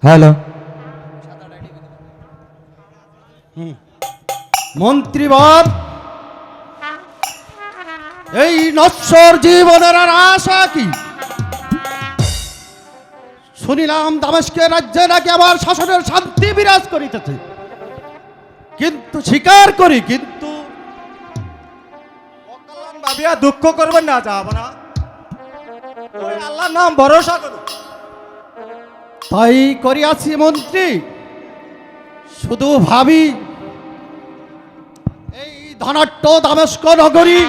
Hello মন্ত্রীবর, এই নশ্বর জীবনের আর আশা কি? শুনিলাম দামেস্কের রাজ্যে নাকি আমার শাসনের শান্তি বিরাজ করিতেছে, কিন্তু স্বীকার করি কিন্তু অকল্যাণ ভাবিয়া দুঃখ করবেন না, যাব না। ওই আল্লাহর নাম ভরসা করুন। তাই করিয়াছি মন্ত্রী। শুধু ভাবি এই ধনাঢ্য দামেস্ক নগরী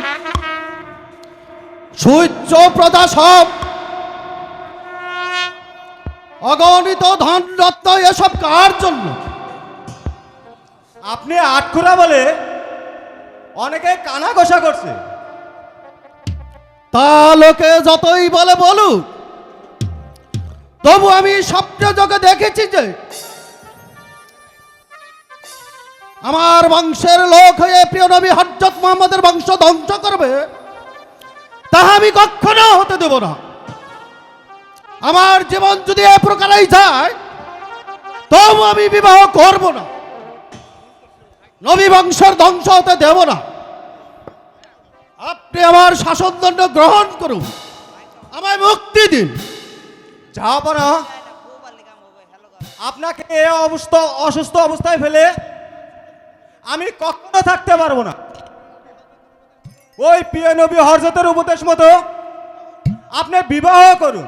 সুউচ্চ প্রজা সব অগণিত ধন রত্ন এসব কার জন্য? আপনি আটখুরা বলে অনেকে কানা ঘষা করছে। তা লোকে যতই বলে বলুক, তবু আমি স্বপ্নে যোগে দেখেছি যে আমার বংশের লোক হয়ে প্রিয় নবী হযরত মুহাম্মদের বংশ ধ্বংস করবে, তাহা আমি কখনো হতে দেব না। আমার জীবন যদি এ প্রকারেই যায়, তবু আমি বিবাহ করব না, নবী বংশের ধ্বংস হতে দেব না। আপনি আমার শাসনদণ্ড গ্রহণ করুন, আমায় মুক্তি দিন। যাব না। আপনাকে এই অসুস্থ অবস্থায় ফেলে আমি কখনো থাকতে পারবো না। ওই প্রিয় নবী হযরতের উপদেশ মতো আপনি বিবাহ করুন,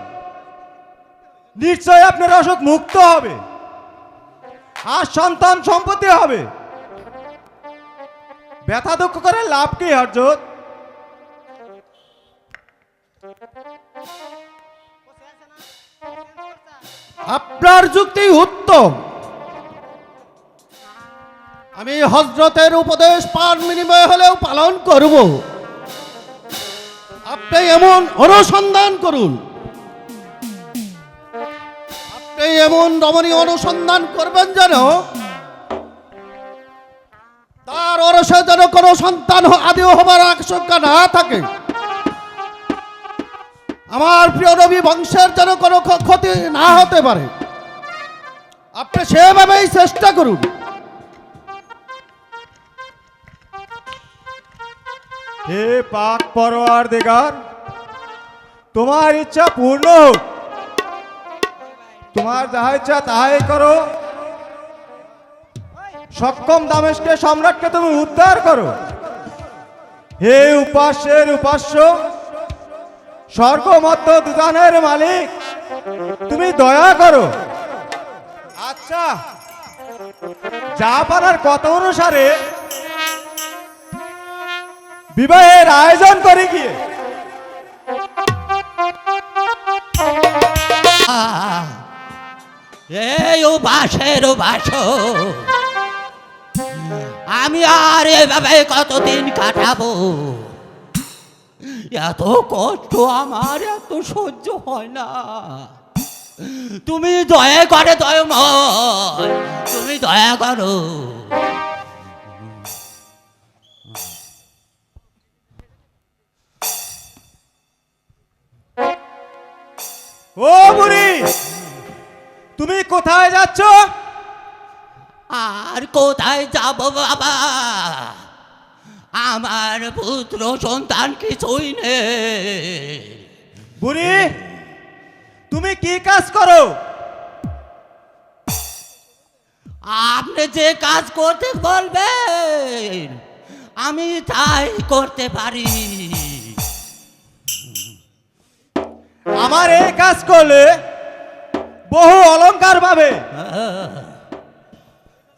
নিশ্চয় আপনার অসুখ মুক্ত হবে আর সন্তান সম্পত্তি হবে। ব্যথা দুঃখ করে লাভ কি হযরত? আপনার যুক্তি উত্তম। আমি হযরতের উপদেশ পান বিনিময় হলেও পালন করব। আপনি এমন অনুসন্ধান করুন, আপনি এমন রমণীয় অনুসন্ধান করবেন যেন তার অরসে যেন কোনো সন্তান আদিও হবার আশঙ্কা না থাকে, আমার প্রিয় নবী বংশের যেন কোনো ক্ষতি না হতে পারে। আপনি সেভাবেই চেষ্টা করুন। হে পাক পরওয়ারদিগার, তোমার ইচ্ছা পূর্ণ হোক। তোমার যাহা ইচ্ছা তাহাই করো। সক্ষম দামেস্কের সম্রাটকে তুমি উদ্ধার করো। হে উপাস্যের উপাস্য, স্বর্গমত্ত দুদানের মালিক, তুমি দয়া করো। আচ্ছা, যা পারার কথা অনুসারে বিবাহের আয়োজন করে গিয়ে এই উপাসের উপাস, আমি আর এভাবে কতদিন কাটাবো? এত কষ্ট আমার এত সহ্য হয় না। তুমি দয়া করে দয়াময়, তুমি দয়া করো। ও বুড়ি, তুমি কোথায় যাচ্ছ? আর কোথায় যাব বাবা? আমার পুত্র সন্তান কিছুই নেই। বুড়ি, তুমি কি কাজ করো? আপনি যে কাজ করতে বলবেন আমি তাই করতে পারি। আমার এই কাজ করলে বহু অলংকার পাবে।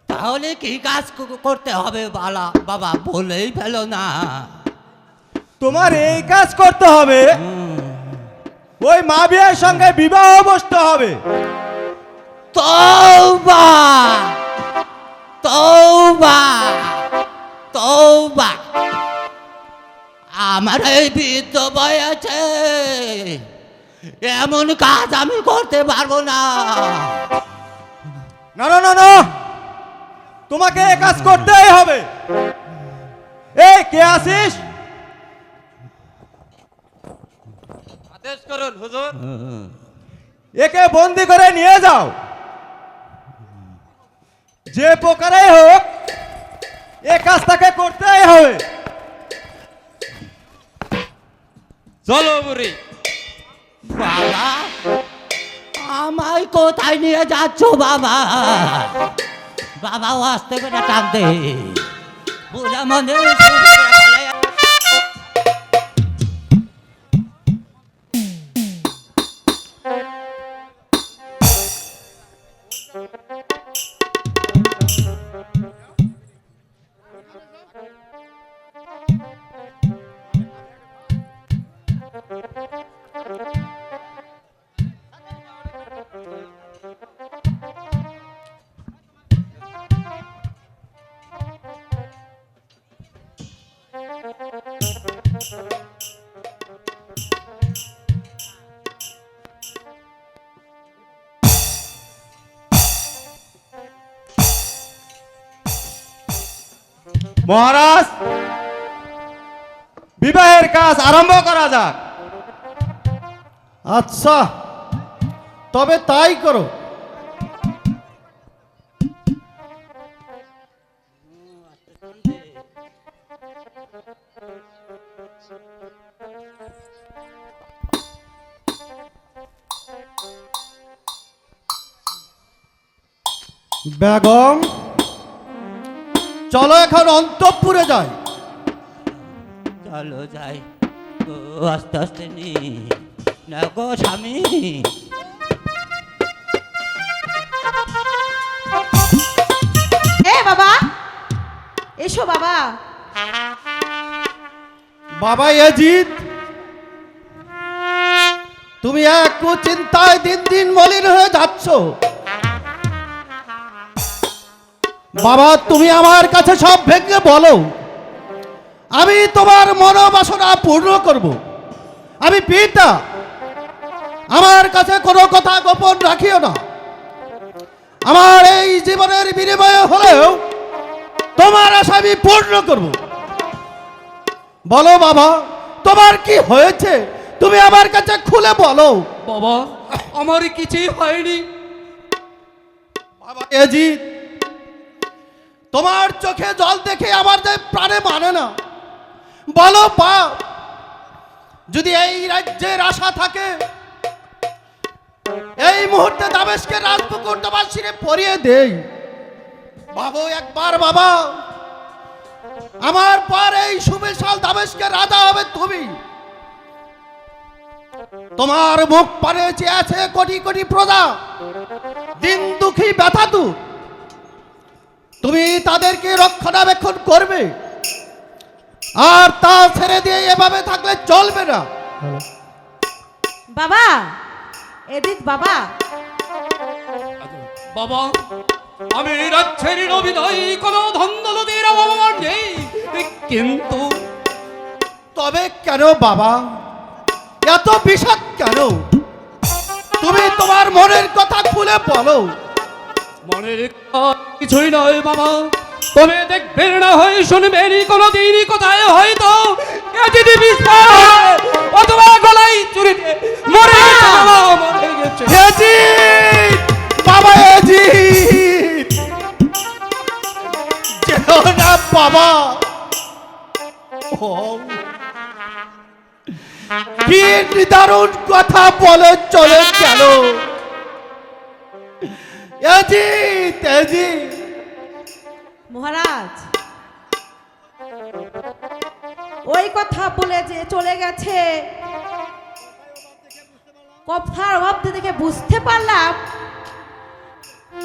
তাহলে কি কাজ করতে হবে বালা বাবা, বলেই ফেলো না। তোমার এই কাজ করতে হবে, ওই মা বিয়ের সঙ্গে বিবাহ বসতে হবে। তওবা তওবা তওবা, আমার এই বৃদ্ধ বয়সে এমন কাজ আমি করতে পারবো না। না না না না, তোমাকে এই কাজ করতেই হবে। এই কে আছিস? আদেশ করুন হুজুর। একে বন্দি করে নিয়ে যাও। যে প্রকারেই হোক এ কাজ তাকে করতেই হবে। চলো বুড়ি। বাবা, আমায় কোথায় নিয়ে যাচ্ছ বাবা? বাবাও আসতে করে টানতে বুড়া মনে মহারাজ, বিবাহের কাজ আরম্ভ করা যাক। আচ্ছা, তবে তাই করো। বেগম, চলো এখন অন্তঃপুরে যাই। চলো যাই। ও আস্তে আস্তে নি না গো স্বামী। এ বাবা, এসো বাবা। বাবা এজিদ, তুমি এক চিন্তায় দিন দিন মলিন হয়ে যাচ্ছ। বাবা, তুমি আমার কাছে সব ভেঙে বলো, আমি তোমার মনোবাসনা পূর্ণ করব। আমি পিতা, আমার কাছে কোনো কথা গোপন রাখিও না। আমার এই জীবনের বিনিময়ে হলেও তোমার আশা আমি পূর্ণ করব। বলো বাবা, তোমার কি হয়েছে? তুমি আমার কাছে খুলে বলো। বাবা, আমার কিছুই হয়নি। বাবা এজিদ, তোমার চোখে জল দেখে আমার যে প্রাণে মানে না। বলো বাপ, যদি এই রাজ্যের আশা থাকে, এই মুহূর্তে দামেস্কে রাজপুকুর তোমার শিরে পরিয়ে দেই। ভাবো একবার বাবা, আমার পর এই সুবিশাল দামেস্কে রাজা হবে তুমি। তোমার মুখ পানে চেয়ে আছে কোটি কোটি প্রজা, দিন দুঃখী ব্যথাতু। তুমি তাদেরকে রক্ষণাবেক্ষণ করবে, আর তা ছেড়ে দিয়ে এভাবে থাকলে চলবে না। বাবা এদিক বাবা, বাবা, আমি রাজ্যের অভিনয় কোনো ধন্দলতির অভাব আমার নেই, কিন্তু তবে কেন বাবা এত বিষাদ কেন? তুমি তোমার মনের কথা খুলে বলো। মনের কিছুই নয় বাবা, তবে দেখবেন না হয় শুনবেন কোনোদিনই কোথায় হয়তো যদি বিস্ফোরণ অথবা গলায় চুরি দিয়ে মরে গেছে বাবা, মরে গেছে। এজিদ, বাবা এজিদ, যেও না বাবা। ও, কি নিদারুণ কথা বলে চলে গেল। এজিদ, এজিদ, মহারাজ ওই কথা বলে যে চলে গেছে, কথার অভাব দেখে বুঝতে পারলাম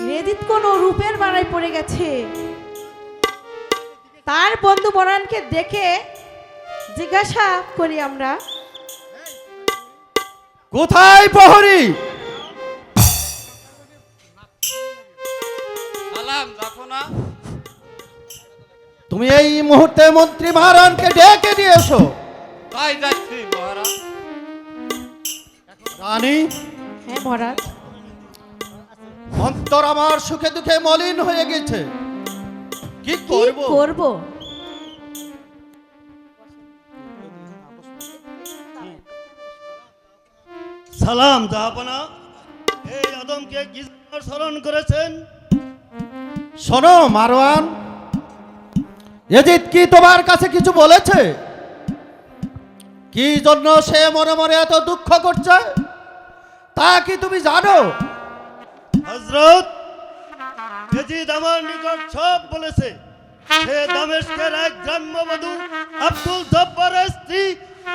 রেদিত কোন রূপের মারায় পড়ে গেছে। তার বন্ধু বরানকে দেখে জিজ্ঞাসা করি আমরা, কোথায় প্রহরী? সালাম রাখো না। তুমি এই মুহূর্তে মন্ত্রী মহারানকে ডেকে নিয়ে এসো। তাই যাচ্ছি মহারাজ। রানী, হ্যাঁ মহারাজ। অন্তর আমার সুখে দুঃখে মলিন হয়ে গেছে, কি কি করব? করব? সালাম জাহাপনা, এই আদমকে কি স্মরণ করেছেন? শোনো মারওয়ান, এজিদ কি তোমার কাছে কিছু বলেছে? কি জন্য সে মনে মনে এত দুঃখ করছে তা কি তুমি জানো? হযরত, ইয়াজিদ আমার নিকট সব বলেছে। সে দামেস্কের এক গ্রাম্যবধূ আব্দুল জব্বারের স্ত্রী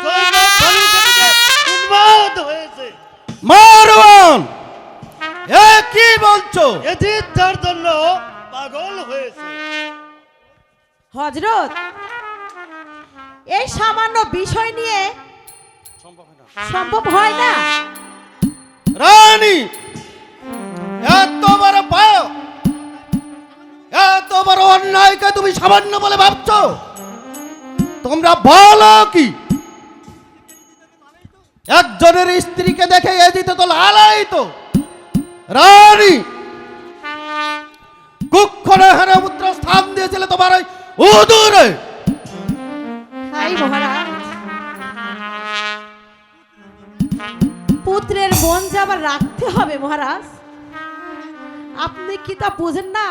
জয়নব খালিদের দিকে উন্মাদ হয়েছে। মারওয়ান, এ কি বলছো? ইয়াজিদ তার জন্য পাগল হয়েছে। হযরত, এই সামান্য বিষয় নিয়ে সম্ভব হয় না। রানী, এত বড় পায়, এত বড় অন্যায়কে তুমি সামান্য বলে ভাবছো? তোমরা বলো কি? একজনের স্ত্রীকে দেখে এ দিতে তো লালায়িত। রানী, কুক্ষণে হারে পুত্র স্থান দিয়েছিলে তোমার ওই উদরে। হাই মহারাজ, পুত্রের মন যে আবার রাখতে হবে মহারাজ। আপনি কি তা বোঝেন না?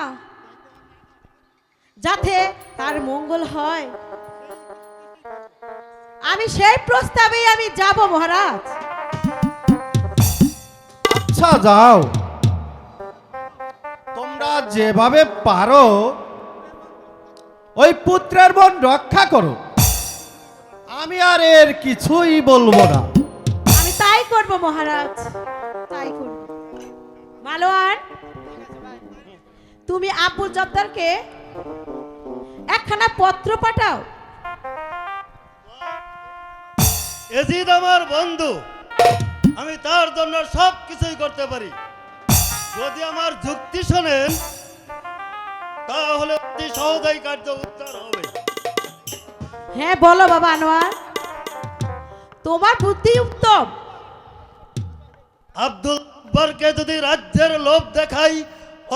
যাতে তার মঙ্গল হয়, আমি সেই প্রস্তাবেই আমি যাব মহারাজ। আচ্ছা যাও, তোমরা যেভাবে পারো ওই পুত্রের মন রক্ষা করো। আমি আর এর কিছুই বলবো না। আমি তাই করব মহারাজ, তাই করব। মালোয়ান, তুমি আব্বুল জব্বারকে একখানা পত্র পাঠাও। ইয়াজিদ আমার বন্ধু, আমি তার জন্য সব কিছুই করতে পারি। যদি আমার যুক্তি শোনেন তাহলে অতি সহজেই কার্য উদ্ধার হবে। হ্যাঁ বলো বাবা আনোয়ার, তোমার বুদ্ধি উত্তম। আব্দুল জব্বারকে যদি রাজ্যের লোভ দেখাই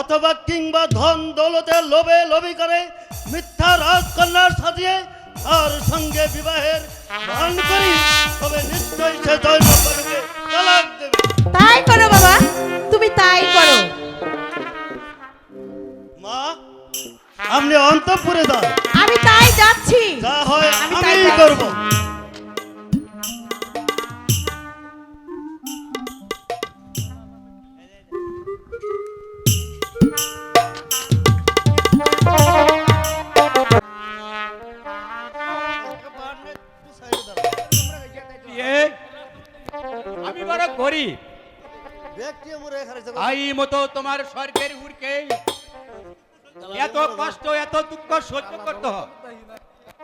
অথবা কিংবা ধন দৌলতের লোভে লোভী করে মিথ্যা রাজকন্যার সাজিয়ে তার সঙ্গে বিবাহের ভান করি, তবে নিশ্চয়ই সে জয়নবকে তালাক দেবে। তাই করো বাবা, তুমি তাই করো। মা, আপনি অন্তঃপুরে যান। আমি তাই যাচ্ছি। যা হয় আমি তাই আমি যাচ্ছি। করব। আমি বড় গরিব, ব্যক্তি মরে এখানে আই মতো তোমার স্বর্গের হুরকে এত কষ্ট এত দুঃখ সহ্য করতে হয়?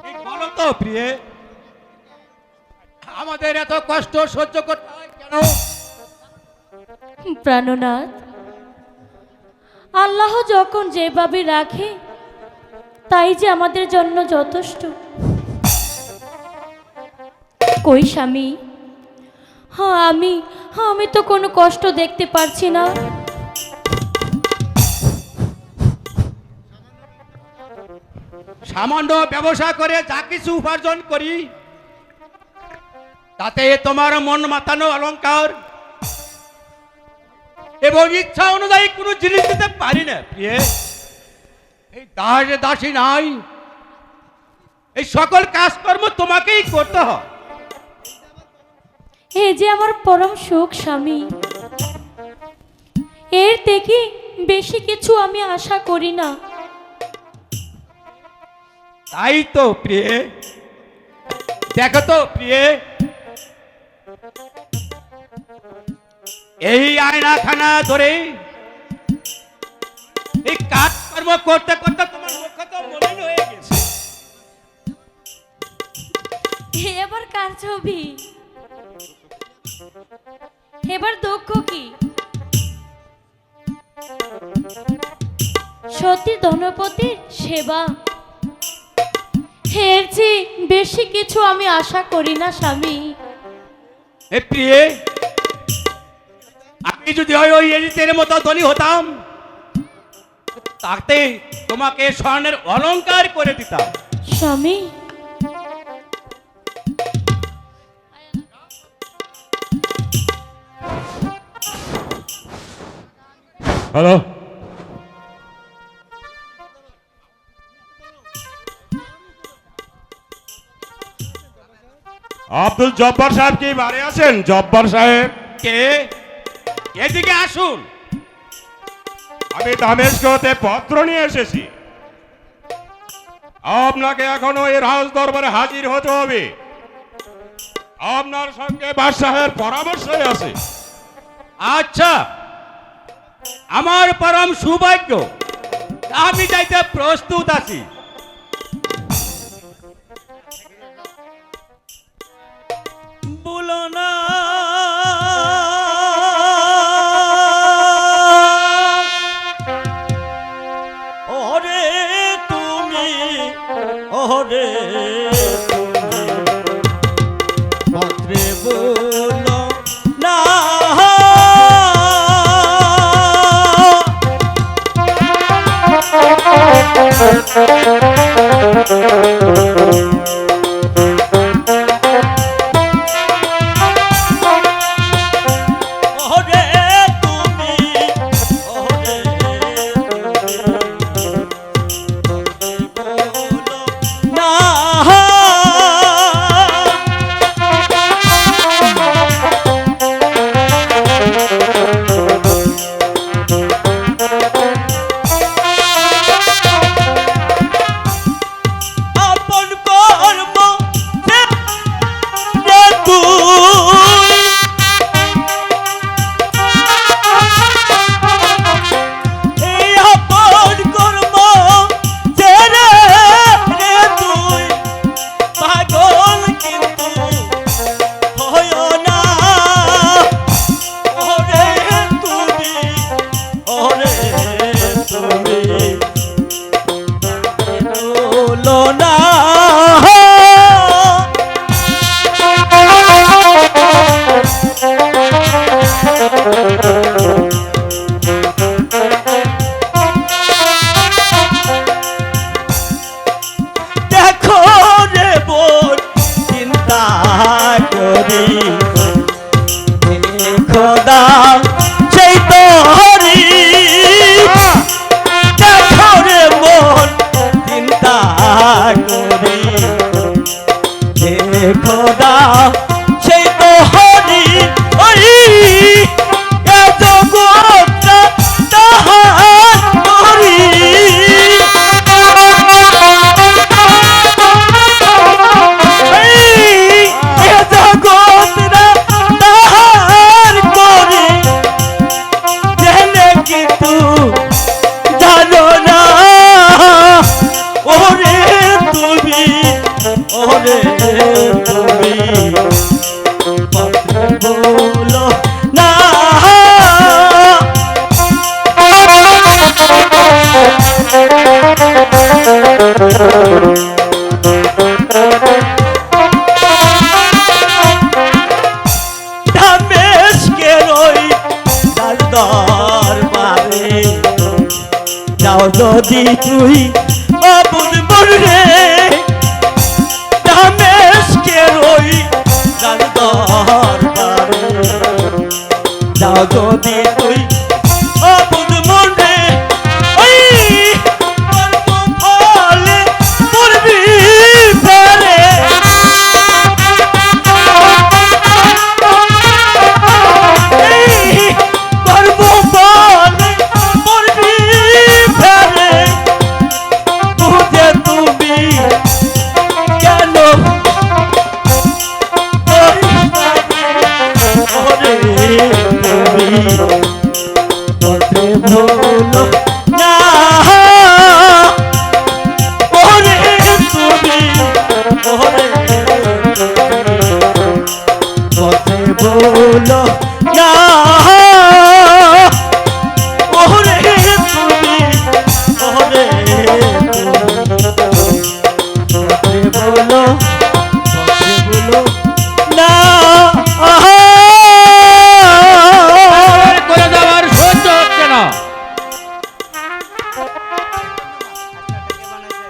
ঠিক বলো তো প্রিয়ে, আমাদের এত কষ্ট সহ্য করতে হয় কেন? প্রাণনাথ, আল্লাহ যখন যেভাবে রাখে তাই যে আমাদের জন্য যথেষ্ট। কই স্বামী, আমি তো কোনো কষ্ট দেখতে পারছি না। সামান্য ব্যবসা করে যা কিছু উপার্জন করি তাতে তোমার মন মাতানো অলংকার এবং ইচ্ছা অনুযায়ী কোনো জিনিস দিতে পারি না প্রিয়ে। এই দাস দাসী নাই, এই সকল কাজকর্ম তোমাকেই করতে হয়। এই যে আমার পরম সুখ স্বামী, এর থেকে বেশি কিছু আমি আশা করি না। তাই তো প্রিয়ে, দেখো তো প্রিয়ে, এই আয়নাখানা ধরে এই কাজকর্ম করতে করতে তোমার মুখ তো মলিন হয়ে গেছে। এবার কার ছবি, এবার দুঃখ কি? সতী ধনপতির সেবা, এর চেয়ে বেশি কিছু আমি আশা করি না স্বামী। এ প্রিয়ে, আমি যদি ওই এজিতের মতো ধনী হতাম তাতে তোমাকে স্বর্ণের অলংকার করে দিতাম। স্বামী, হ্যালো, আব্দুল জব্বার সাহেব কি বাড়ি আছেন? জব্বার সাহেব, কে? এদিকে আসুন। আমি দামেস্ক হতে পত্র নিয়ে এসেছি। আপনাকে এখনো এই রাজ দরবারে হাজির হতে হবে। আপনার সঙ্গে বাদশাহের পরামর্শই আছে। আচ্ছা, আমার পরম সৌভাগ্য, আমি যাইতে প্রস্তুত আছি। বলো না ওরে তুমি, ওরে তুমি পত্রে বলো না ওরে তুমি, ওরে বলো না আপন কর্ম রে তুই এই আপন কর্ম ছেড়ে রে তুই পাগল কিন্তু হয় না ওরে তুমি, ওরে তুমি বলো না দেখো রে বোন চিন্তা করি খোদা সেই তো হরি দেখো রে বোন চিন্তা করি খোদা সেই তো হরি ওই এ জগৎটা তাহার করি এ জগৎটা তাহার করি জেনে কিন্তু জানো না ওরে তুমি, ওরে তুমি পত্র বলো না দামেস্কের ওই তার দরবারে যাও যদি তুই অবুধ বলরে দামেস্কের ওই তার দরবারে যাও যদি তুই অবুধ মনে ওই অল্প ফলে পড়বি ফেরে গর্ব ফলে পড়বি ফেরে বুঝে তুমি কেন ওরে তুমি পথে ভুলো না ওরে তুমি, ওরে পথে ভুলো না ওরে তুমি, ওরে পথে ভুলো না করে যাওয়ার সহ্য হচ্ছে না।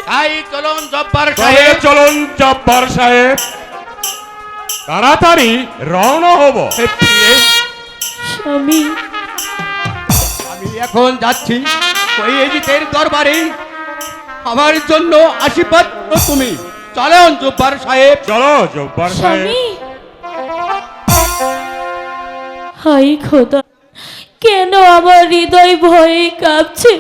তাই চলুন জব্বার সাহেব, চলুন জব্বার সাহেব, তাড়াতাড়ি রওনা হব। স্বামী আমি এখন যাচ্ছি ওই এজিতের দরবারে। আমার জন্য আশীর্বাদ করো তুমি। চলেন জব্বার সাহেব। চলো জব্বার সাহেব। স্বামী, হাই খোদা, কেন আমার হৃদয় ভয়ে কাঁপছে,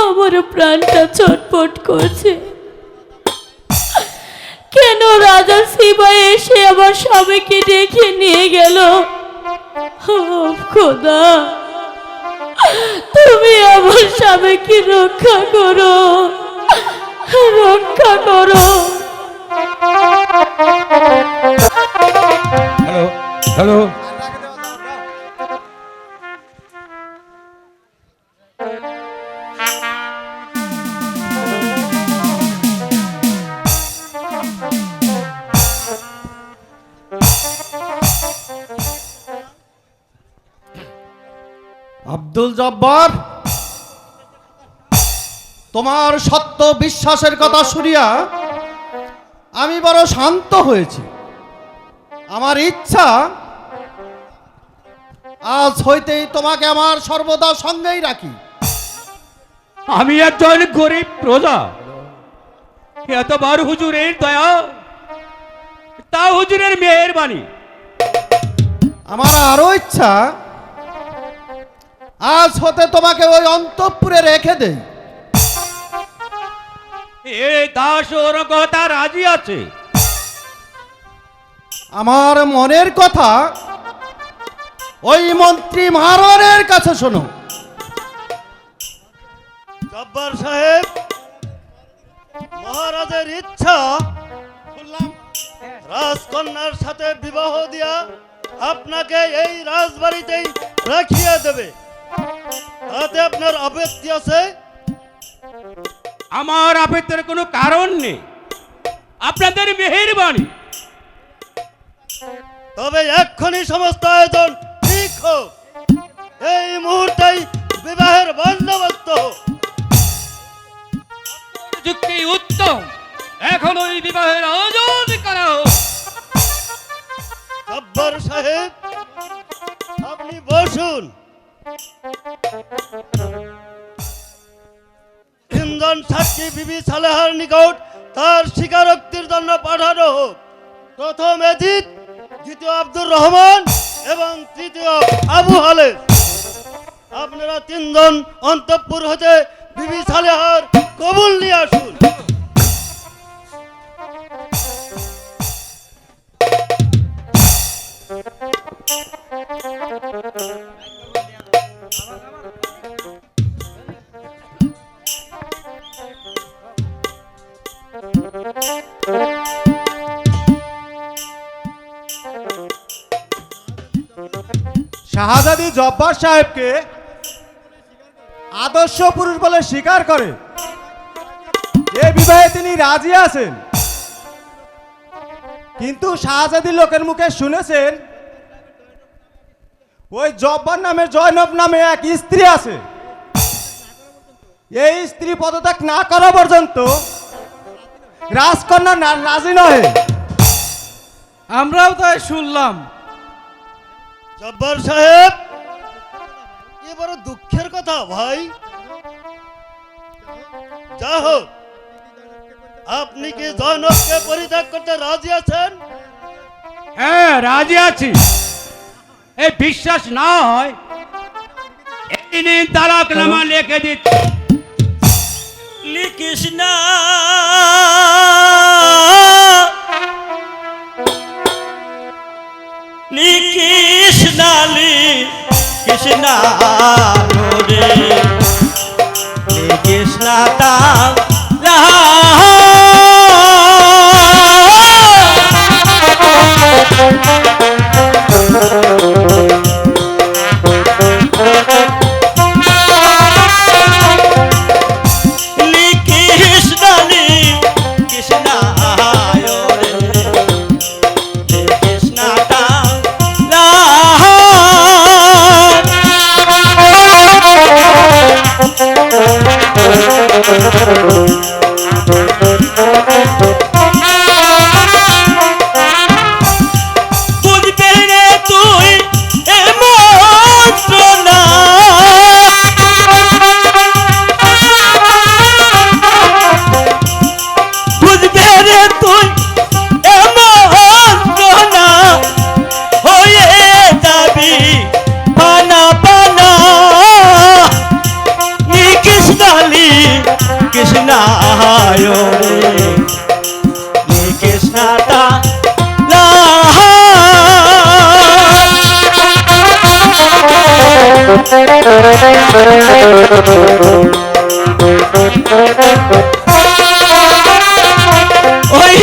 আমার প্রাণটা ছটফট করছে। কেন রাজা শিবা এসে আমার স্বামীকে ডেকে নিয়ে গেল? খোদা, তুমি আমার স্বামীকে রক্ষা করো, রক্ষা করো। হ্যালো হ্যালো, আব্দুল জব্বার, তোমার সত্য বিশ্বাসের কথা শুনিয়া আমি বড় শান্ত হয়েছি। আমার ইচ্ছা আজ হইতেই তোমাকে আমার সর্বদা সঙ্গেই রাখি। আমি একজন গরিব প্রজা, এতবার হুজুরের দয়া, তা হুজুরের মেহেরবানি। আমার আরো ইচ্ছা আজ হতে তোমাকে ওই অন্তঃপুরে রেখে দেই। এ দাস ওর কথা রাজি আছে। আমার মনের কথা ওই মন্ত্রী মারোয়ারের কাছে শোনো। জব্বার সাহেব, মহারাজের ইচ্ছা রাজকন্যার সাথে বিবাহ দিয়া আপনাকে এই রাজবাড়িতেই রাখিয়ে দেবে, তাতে আপনার আপত্তি আছে? আমার আপত্তির কোনো কারণ নেই, আপনাদের মেহেরবানি। তবে এক্ষুনি সমস্ত আয়োজন ঠিক হোক, এই মুহূর্তেই বিবাহের বন্দোবস্ত হোক। যুক্তি উত্তম, এখন ওই বিবাহের আয়োজন করা হোক। জব্বার সাহেব, আপনি বসুন। তিনজন সাক্ষী বিবি সালেহার নিকট তার স্বীকারোক্তির জন্য পাঠানো হোক। প্রথম এজিদ, দ্বিতীয় আব্দুর রহমান এবং তৃতীয় আবু হালেদ। আপনারা তিনজন অন্তঃপুর হতে বিবি সালেহার কবুল নিয়ে আসুন। শাহজাদি জব্বার সাহেবকে আদর্শ পুরুষ বলে স্বীকার করে এ বিবাহে তিনি রাজি আছেন। কিন্তু শাহজাদি লোকের মুখে শুনেছেন ওই জব্বার নামে জয়নব নামে এক স্ত্রী আছে। এই স্ত্রী পদত্যাগ না করা পর্যন্ত রাজকন্যা রাজি নহে। আমরাও তাই শুনলাম। জব্বার সাহেব, এ বড় দুঃখের কথা ভাই। যা হোক, আপনি কি জয়নবকে পরিত্যাগ করতে রাজি আছেন? হ্যাঁ, রাজি আছি। এই বিশ্বাস না হয় এই নিন তালাকনামা লিখে দিচ্ছি। লিখিস না লিখিস না লিখিস না রে লিখিস না তা ওই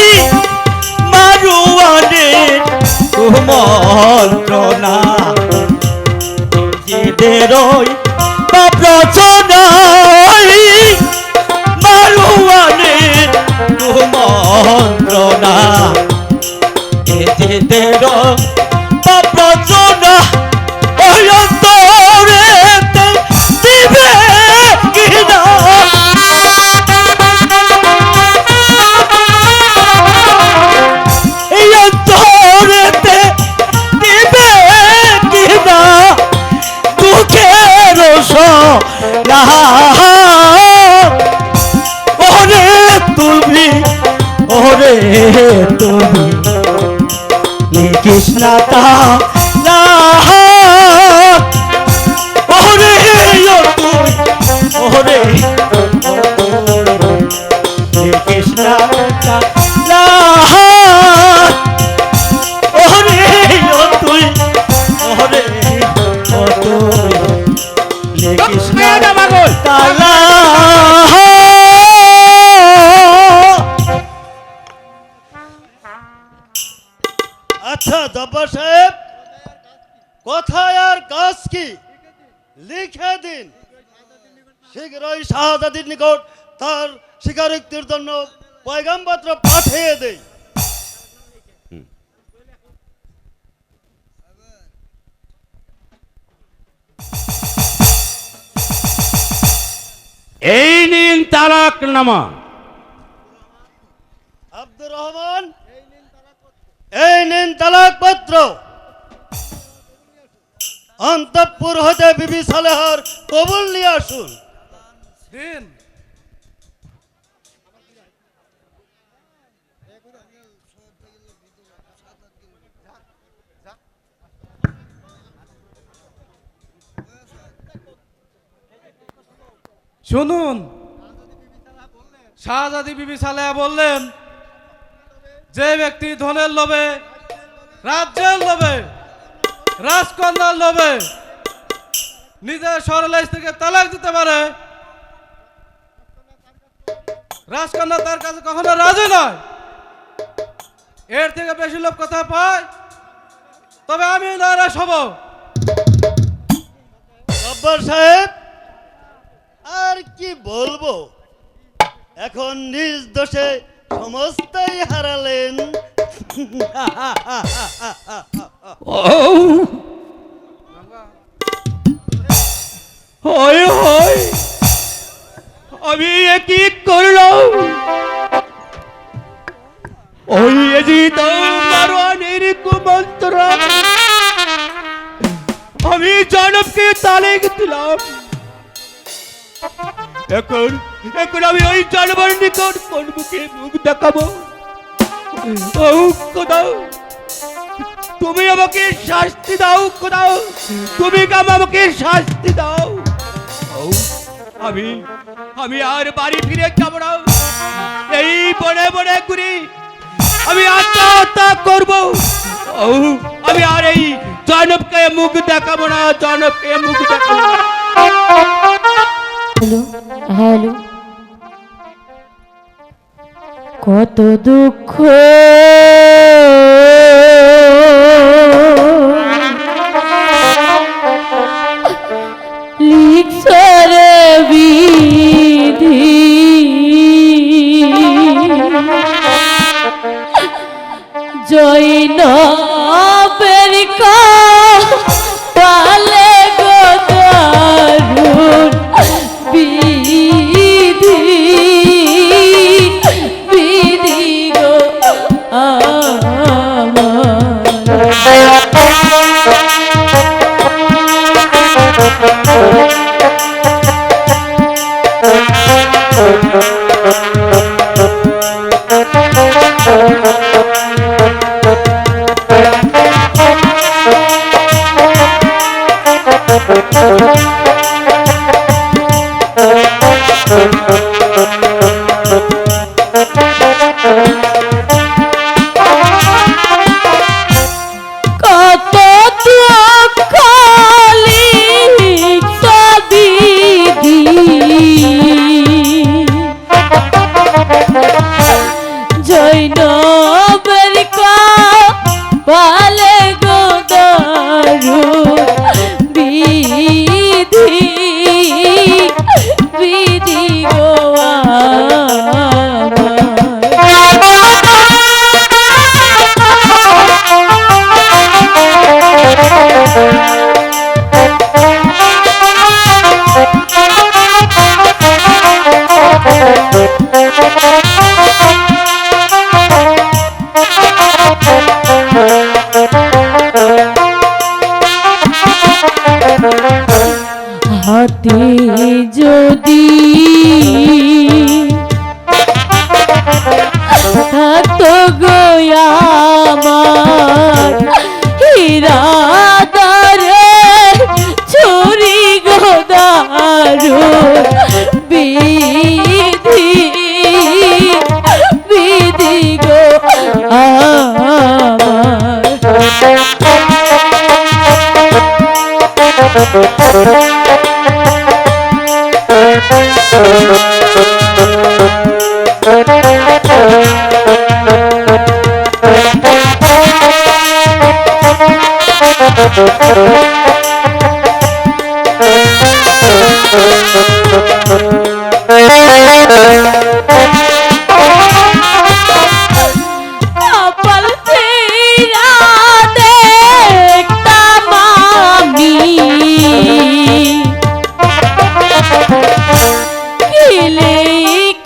মারুয়ানের মন্ত্রণা এদের ওই প্রচনা মারুয়ানের মন্ত্রণা এদের প্রচনা ওই অন্তরেতে দিবে কিনা এই অন্তরেতে দিবে কিনা দুঃখের সলা ওরে তুমি কৃষ্ণতা ওরে তুই ওরে কৃষ্ণতা ওরে তুই ওরে কৃষ্ণ তালা আচ্ছা জব্বার সাহেব, কোথায় আর কাজ কি লিখে দিন। শীঘ্রই শাহজাদির নিকট তার স্বীকারোক্তির জন্য পয়গামপত্র পাঠিয়ে দেই। এই নিন তালাকনামা। আব্দুর রহমান, এই নিন তালাকপত্র। অন্তঃপুর হতে বিবি সালেহার কবুল নিয়ে আসুন। শুনুন, শাহজাদি বিবি সালেহা বললেন, যে ব্যক্তি ধনের লোভে, রাজ্যের লোভে, রাজকন্যার লোভে নিজের সরলা স্ত্রীকে তালাক দিতে পারে, রাজকন্যা তার কাছে কখনো রাজি নয়। এর থেকে বেশি লোভ কোথায় পায়? তবে আমি নারাজ হব। জব্বার সাহেব, আর কি বলবো, এখন নিজ দোষে সমস্তই হারালেন। হয় হয়, আমি এ কি করলাম? ওই এজিত মারওয়ানের কুমন্ত্র আমি জনবকে তালেক দিলাম। এখন এখন আমি ওই জানবার নিকট কোন মুখে মুখ দেখাবো? ও খোদা, তুমি আমাকে শাস্তি দাও খোদা, তুমি আমাকে শাস্তি দাও। ও আমি আমি আর বাড়ি ফিরে যাব না। এই বনে বনে ঘুরি আমি আত্মহত্যা করব। ও আমি আর এই জনবকে মুখ দেখাবো না, জনবকে মুখ দেখাবো না। হ্যালো হ্যালো, কত দুঃখ লিখছে রে বিধি, জৈনবের কপালে গো দারুণ বিধি, বিধি গো আমার। বিধি গো হাতে যদি থাকতো গো আমার হীরা দারে ছুরি গো দারু বিধি বিধি গো কপাল ফেরা দেখতাম আমি কিলে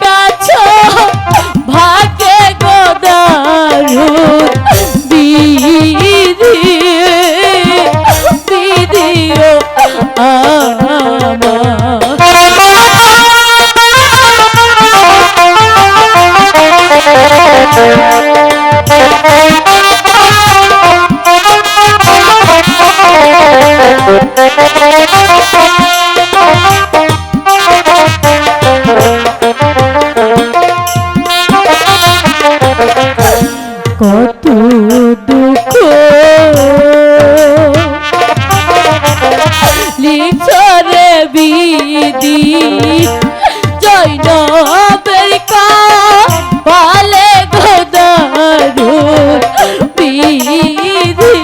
কাছ ভাগে গোদারু বিধি বিধি ও কত দুঃখ লিখরে বিধি জৈনবের পালে গোদারু বিধি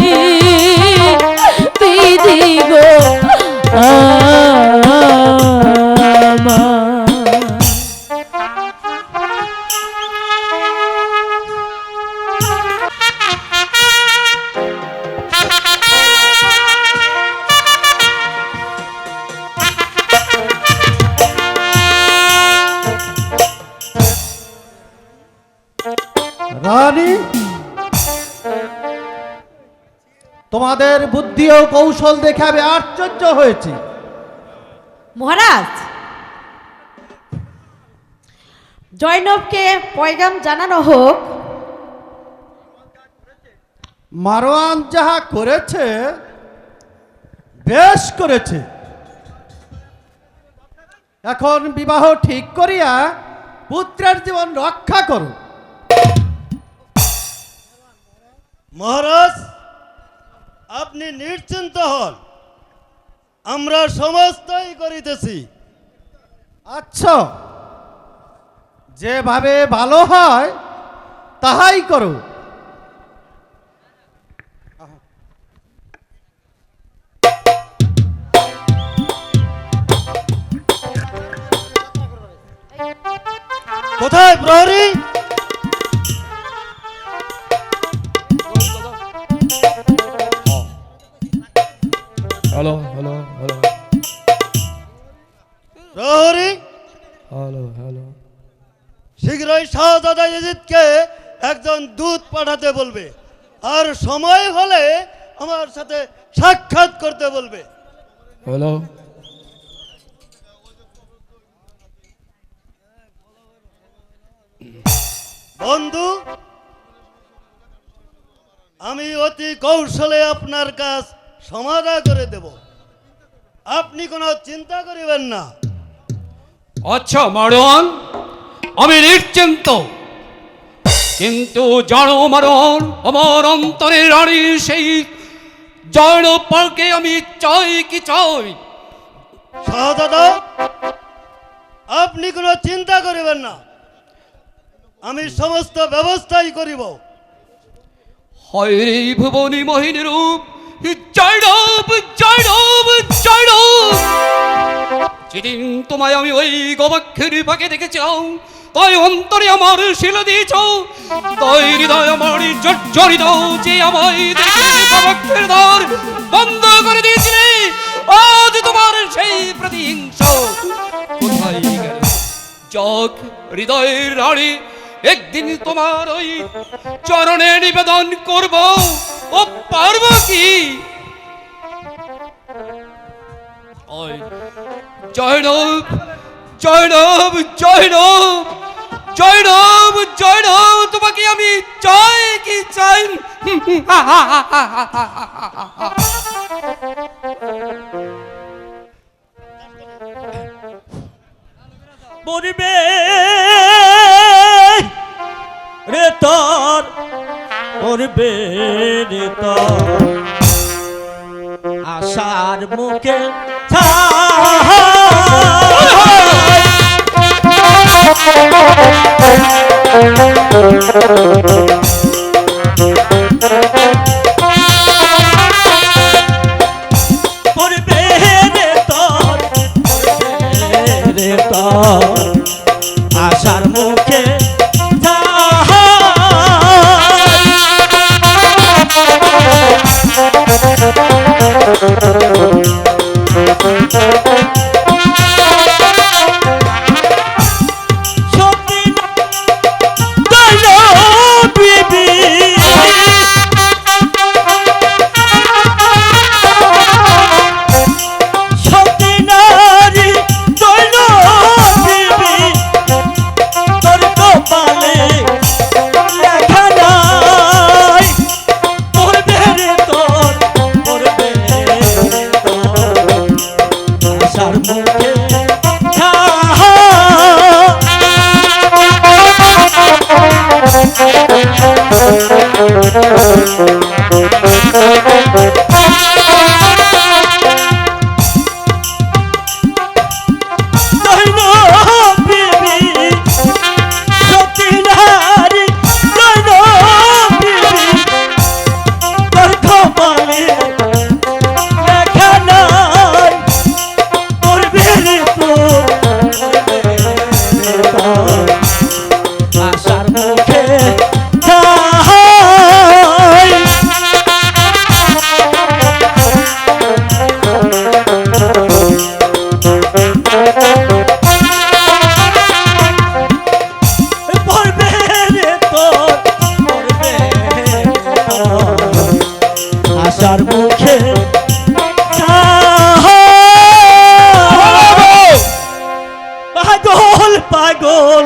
বিধি গো রানী, তোমাদের বুদ্ধি ও কৌশল দেখে আমি আশ্চর্য হয়েছি। মহারাজ, জয়নবকে পয়গাম জানানো হোক। মারওয়ান যাহা করেছে বেশ করেছে। এখন বিবাহ ঠিক করিয়া পুত্রের জীবন রক্ষা করো। মহারাজ, আপনি নিশ্চিন্ত হন, আমরা সমস্তই করিতেছি। আচ্ছা, যেভাবে ভালো হয় তাহাই করো। কোথায় প্রহরী? হ্যালো হ্যালো হ্যালো প্রহরী, হ্যালো হ্যালো শীঘ্রই শাহজাদা ইয়াজিদকে একজন দূত পাঠাতে বলবে, আর সময় হলে আমার সাথে সাক্ষাৎ করতে বলবে। হ্যালো বন্ধু, আমি অতি কৌশলে আপনার কাজ সমাধা করে দেব, আপনি কোনো চিন্তা করিবেন না। আচ্ছা মারওয়ান, আমি নিশ্চিন্ত, কিন্তু জানো মারওয়ান, আমার অন্তরের রানী সেই জয়নবকে আমি চাই কি চাই। শাহজাদা, আপনি কোনো চিন্তা করিবেন না, আমি সমস্ত ব্যবস্থাই করিব। হয় রে ভুবনী মোহিনী রূপ, জয়রব জয়রব জয়রব। যেদিন তোমায় আমি ওই গবাক্ষের ফাঁকে দেখেছিলাম, তাই অন্তরে আমার শিল দিয়েছ, তাই হৃদয় আমার জর্জরিত, যে আমায় দেখে গবাক্ষের দ্বার বন্ধ করে দিয়েছিলে। আজ তোমার সেই প্রতিহিংস কোথায় গেল? যাক হৃদয়ের রানী, একদিন তোমার ওই চরণে নিবেদন করব, ও পারব কি? ওই জয়নব জয়নব জয়নব জয়নব জয়নব, তোমাকে আমি চাই কি চাই? মরিবে রে তোর, মরিবে রে তোর আশার মুখে মরিবে রে তোর, মরিবে রে তোর আশার মুখে আশার মুখে পাগল পাগল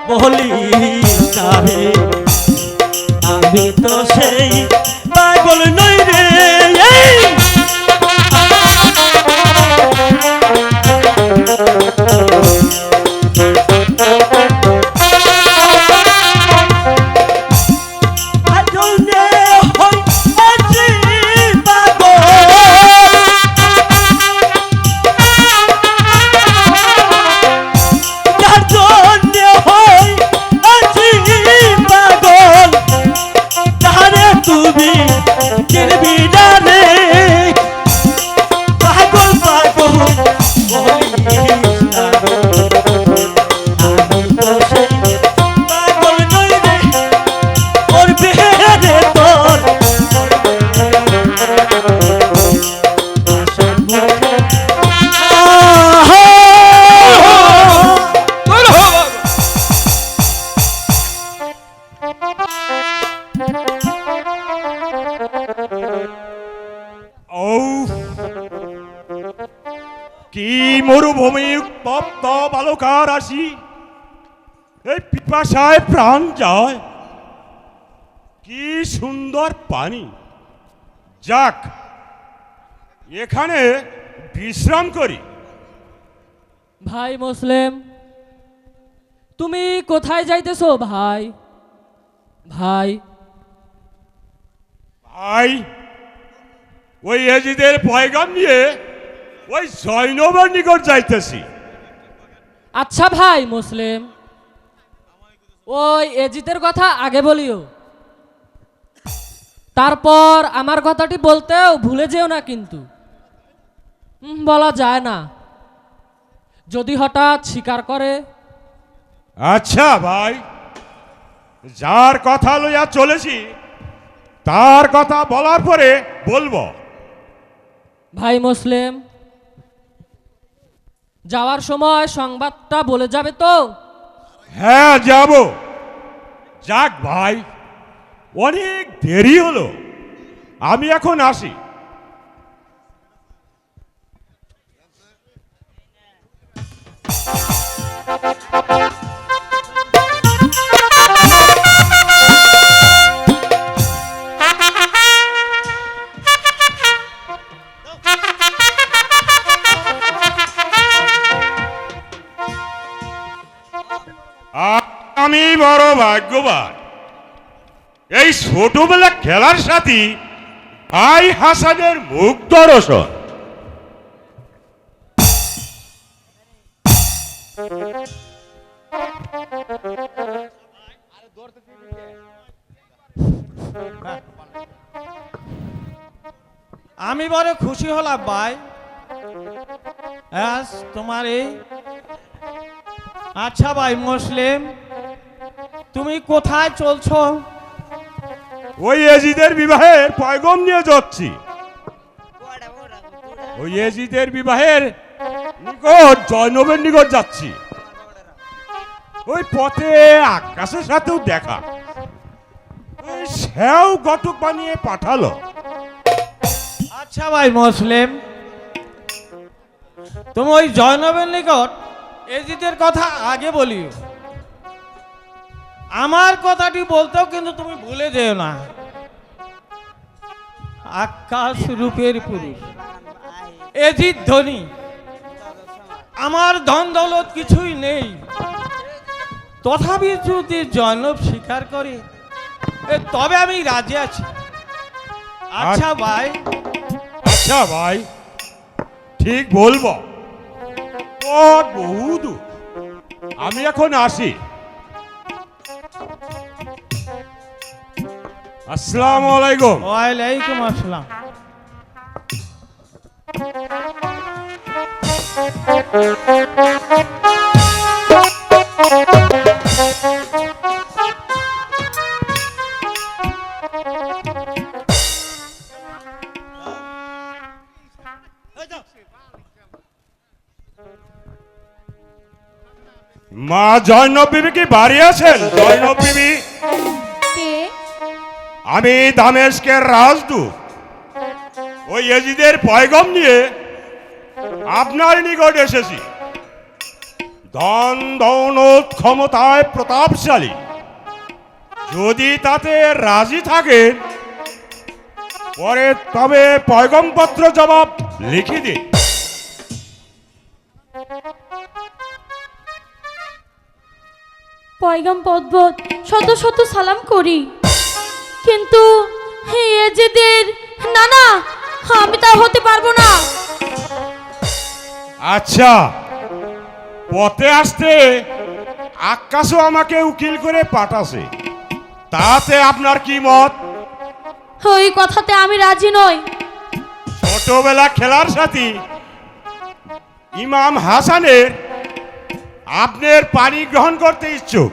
বলিস না রে, আমি তো সেই পাগল নই রে। কি মরুভূমি উত্তপ্ত বালুকার আসি, এই পিপাসায় প্রাণ যায়। কি সুন্দর পানি, যাক এখানে বিশ্রাম করি। ভাই মুসলিম, তুমি কোথায় যাইতেছো ভাই? ভাই ভাই ওই এজিদের পয়গাম নিয়ে ওই জয়নবের নিকট যাইতেছি। আচ্ছা ভাই মুসলিম, ওই এজিতের কথা আগে বলিও। তারপর আমার কথাটি বলতেও ভুলে যেও না কিন্তু। বলা যায় না, যদি হঠাৎ স্বীকার করে। আচ্ছা ভাই, যার কথা লইয়া চলেছি তার কথা বলার পরে বলবো। ভাই মুসলিম, যাওয়ার সময় সংবাদটা বলে যাবে তো? হ্যাঁ যাব। যাক ভাই, অনেক দেরি হলো, আমি এখন আসি। আমি বড় ভাগ্যবান, এই ছোটবেলা খেলার সাথী ভাই হাসানের মুখ দর্শন। আমি বড় খুশি হলাম ভাই, তোমার এই। আচ্ছা ভাই মুসলিম, তুমি কোথায় চলছো? ওই এজিদের বিবাহের পয়গম নিয়ে যাচ্ছি। ওই এজিদের বিবাহের নিকট জয়নবের নিকট যাচ্ছি। ওই পথে আকাশের সাথেও দেখা, ওই সেও ঘটক বানিয়ে পাঠালো। আচ্ছা ভাই মুসলিম, তুমি ওই জয়নবের নিকট এজিদের কথা আগে বলিও, আমার কথাটি বলতেও কিন্তু তুমি ভুলে যেও না। আকাশ রূপের পুরুষ, এজিদ ধনী, আমার ধন দৌলত কিছুই নেই, তথাপি যদি জয়নব স্বীকার করে তবে আমি রাজি আছি। আচ্ছা ভাই। আচ্ছা ভাই, ঠিক বলবো। বহু দূর, আমি এখন আসি। আসসালামু আলাইকুম। ওয়ালাইকুম আসসালাম। মা জয়নব বিবি কি বাড়ি আছেন? জয়নব বিবি, কে? আমি দামেস্কের রাজদূত, ওই এজিদের পয়গম নিয়ে আপনার নিকট এসেছি। ধন দৌলত ক্ষমতায় প্রতাপশালী, যদি তাতে রাজি থাকেন পরে তবে পয়গমপত্র জবাব লিখে দিন। পয়গাম পদ্মত শত শত সালাম করি, কিন্তু এজেদের না না, আমি তা হতে পারবো না। আচ্ছা, পথে আসতে আকাশও আমাকে উকিল করে পাঠাছে, তাতে আপনার কি মত? ওই কথাতে আমি রাজি নই। ছোটবেলা খেলার সাথী ইমাম হাসানের আপনার পানি গ্রহণ করতে ইচ্ছুক।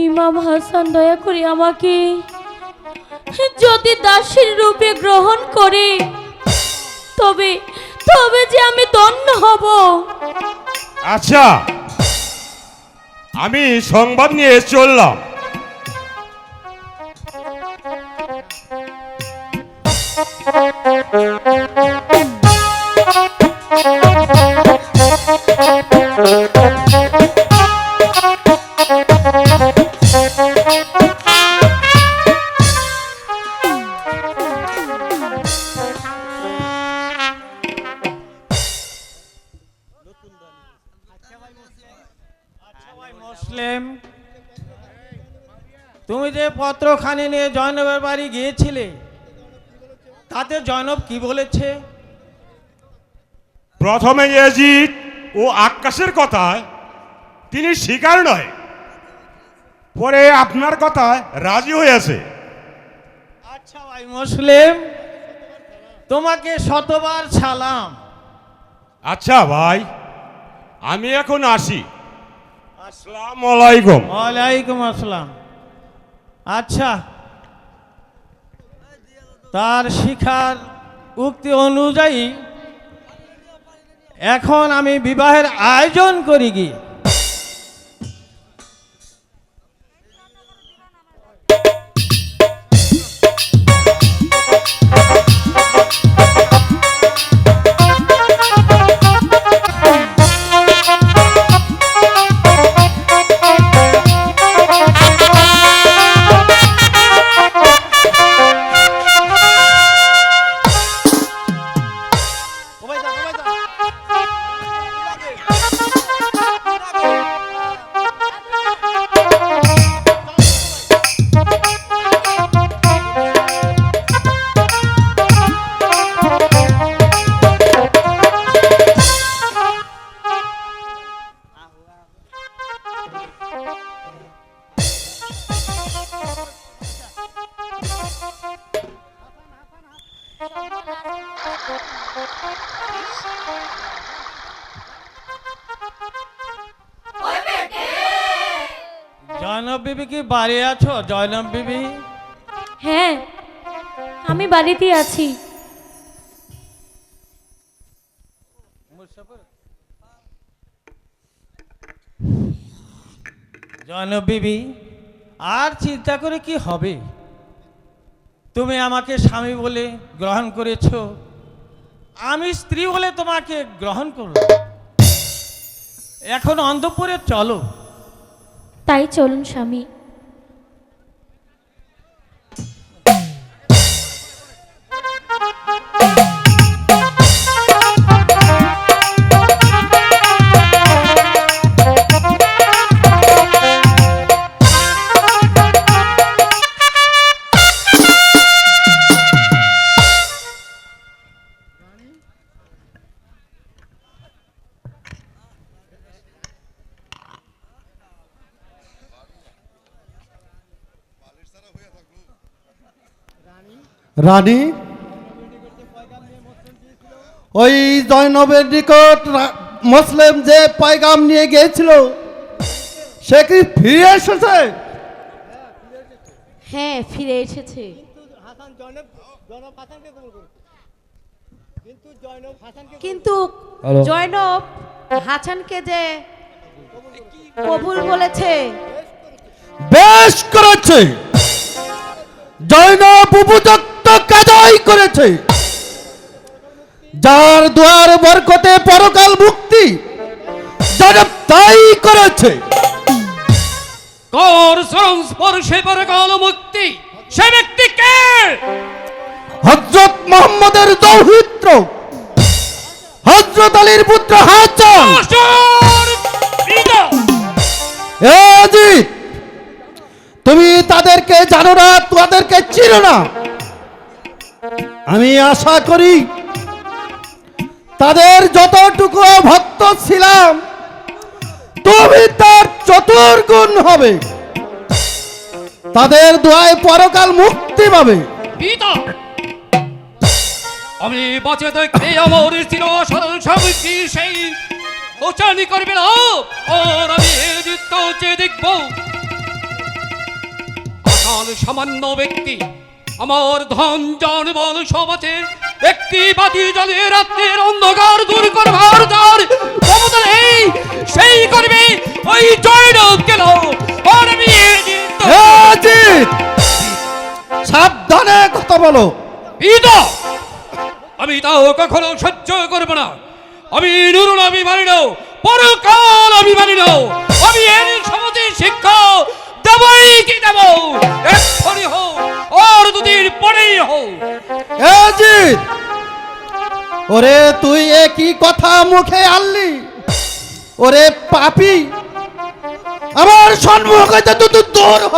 ইমাম হাসান দয়া করে আমাকে যদি দাসীর রূপে গ্রহণ করে তবে তবে যে আমি ধন্য হব। আচ্ছা, আমি সংবাদ নিয়ে চললাম। মুসলিম, তুমি যে পত্রখানি নিয়ে জয়নবের বাড়ি গিয়েছিলে তাতে জয়নব কি বলেছে? প্রথমে ইয়াজিদ ও আকাশের কথায় তিনি স্বীকার নয়, পরে আপনার কথায় রাজি হয়েছে। আচ্ছা ভাই মুসলিম, তোমাকে শতবার সালাম। আচ্ছা ভাই, আমি এখন আসি। আসসালামু আলাইকুম। ওয়ালাইকুম আসসালাম। আচ্ছা, তার শিখার উক্তি অনুযায়ী এখন আমি বিবাহের আয়োজন করি কি। জয়নব বিবি কি বাড়ি আছো? জয়নব বিবি, হ্যাঁ, আমি বাড়িতে আছি। জয়নব বিবি, আর চিন্তা করে কি হবে? তুমি আমাকে স্বামী বলে গ্রহণ করেছো, আমি স্ত্রী বলে তোমাকে গ্রহণ করলাম। এখন অন্তঃপুরে চলো। তাই চলুন স্বামী। রানী, ওই জয়নবের নিকট মুসলিম যে পয়গাম নিয়ে গিয়েছিল সে কি ফিরে এসেছে? হ্যাঁ, ফিরে এসেছে। কিন্তু জয়নব হাসানকে যে কবুল বলেছে। বেশ করেছে, জয়নব উপযুক্ত কাজই করেছে। যার দুয়ার বরকতে পরকাল মুক্তি, জয়নব তাই করেছে। কর চরণ স্পর্শে পরকাল মুক্তি, সে ব্যক্তি কে? হযরত মুহাম্মদের দৌহিত্র, হযরত আলীর পুত্র হাসান। এ জিত, তুমি তাদেরকে জানো না, তাদেরকে চিনো না। আমি আশা করি তাদের যতটুকু ভক্ত ছিলাম তুমি তার চতুর্গুণ হবে। তাদের দোয়ায় পরকাল মুক্তি পাবে। পিতা, আমি বাঁচে থাকতে আমার চির সরল স্বামী সেই ওচানি করবে না, আর আমি জিত চেয়ে দেখব। আসান সামান্য ব্যক্তি, আমার ধন জন বল সব আছে, একটি বাতি জ্বলে রাত্রের অন্ধকার দূর করবার যার ক্ষমতা নেই, সেই করবে ওই জয়নব গেল। আর আমি সাবধানে কথা বলো। পিতা, আমি তাও কখনো সহ্য করবো না। আমি নুরুল আমি মানি না, পরকাল আমি মানি না। আমি এর সমাজে শিক্ষা দেবই কি দেব, এক্ষুনি হোক আর দুদিন পরেই হোক। জিত, ওরে তুই একই কথা মুখে আনলি? ওরে পাপী, আমার সম্মুখ হইতে তুই দূর হ।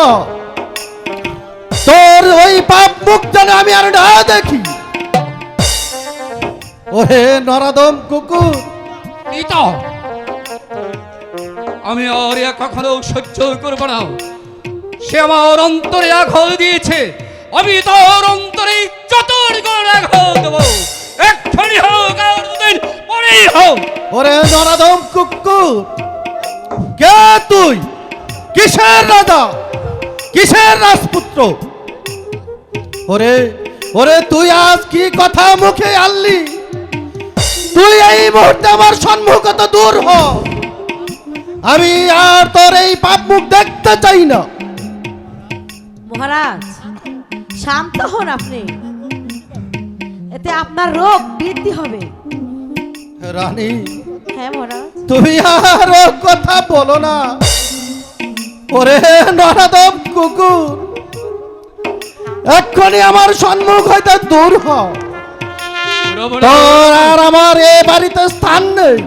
তোর ওই পাপ মুখ যেন আমি আর না দেখি। ওরে নরাদম কুকুর। পিতা, আমি আর কখনো সহ্য করব না। সে আমার অন্তরে আঘাত দিয়েছে, আমি তোর অন্তরে চতুর করে দেবো, এক্ষুনি হোক আর দুদিন পরেই হোক। ওরে নরাধম কুকুর, কে তুই? কিসের রাজা, কিসের রাজপুত্র? ওরে ওরে তুই আজ কি কথা মুখে আনলি? তুই এই মুহূর্তে আমার সম্মুখত দূর হ, আমি আর তোর এই পাপ মুখ দেখতে চাই না। মহারাজ শান্ত হন আপনি, এতে আপনার রোগ বৃদ্ধি হবে। রানী, হ্যাঁ মহারাজ। তুমি আর ও কথা বলো না। ওরে নরাধম কুকুর, এক্ষুনি আমার সম্মুখ হইতে দূর হ, তোর আর আমার এ বাড়িতে স্থান নেই।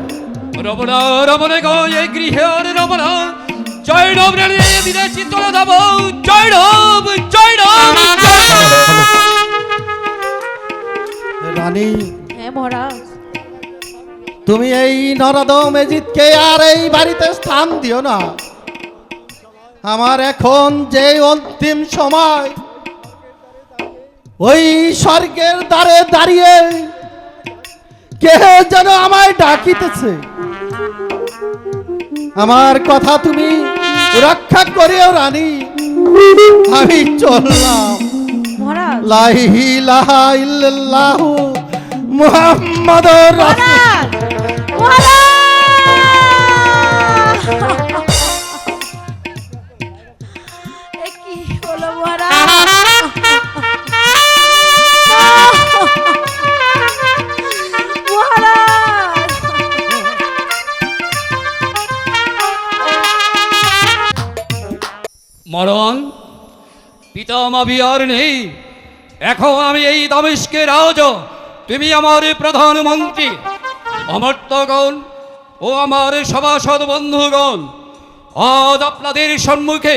রমনা রমনে গো এই গৃহের রমনা, জয়নব রে বিদেশি তোলা যাব, জয়নব জয়নব। রানী, হ্যাঁ মহারাজ। তুমি এই নরাধম এজিদকে আর এই বাড়িতে স্থান দিও না। আমার এখন যে অন্তিম সময়, ওই স্বর্গের দ্বারে দাঁড়িয়ে কে যেন আমায় ডাকিতেছে। আমার কথা তুমি রক্ষা করিও রানী, আমি চললাম। মহারাজ লা ইলাহা ইল্লাল্লাহু মুহাম্মাদুর রাসূল। মহারাজ এ কি হলো মহারাজ? মরণ পিতামাবি আর নেই, এখন আমি এই দামেস্কের রাজ, তুমি আমার প্রধানমন্ত্রী। অমর্ত্যগণ ও আমার সভাসদ বন্ধুগণ, আজ আপনাদের সম্মুখে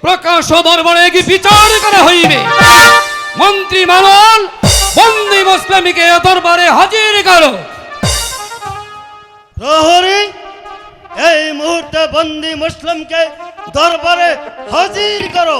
প্রকাশ দরবারে কি বিচার করা হইবে। মন্ত্রী মানল বন্দি মুসলিমকে দরবারে হাজির করো। প্রহরী, এই মুহূর্তে বন্দি মুসলিমকে দরবারে হাজির করো।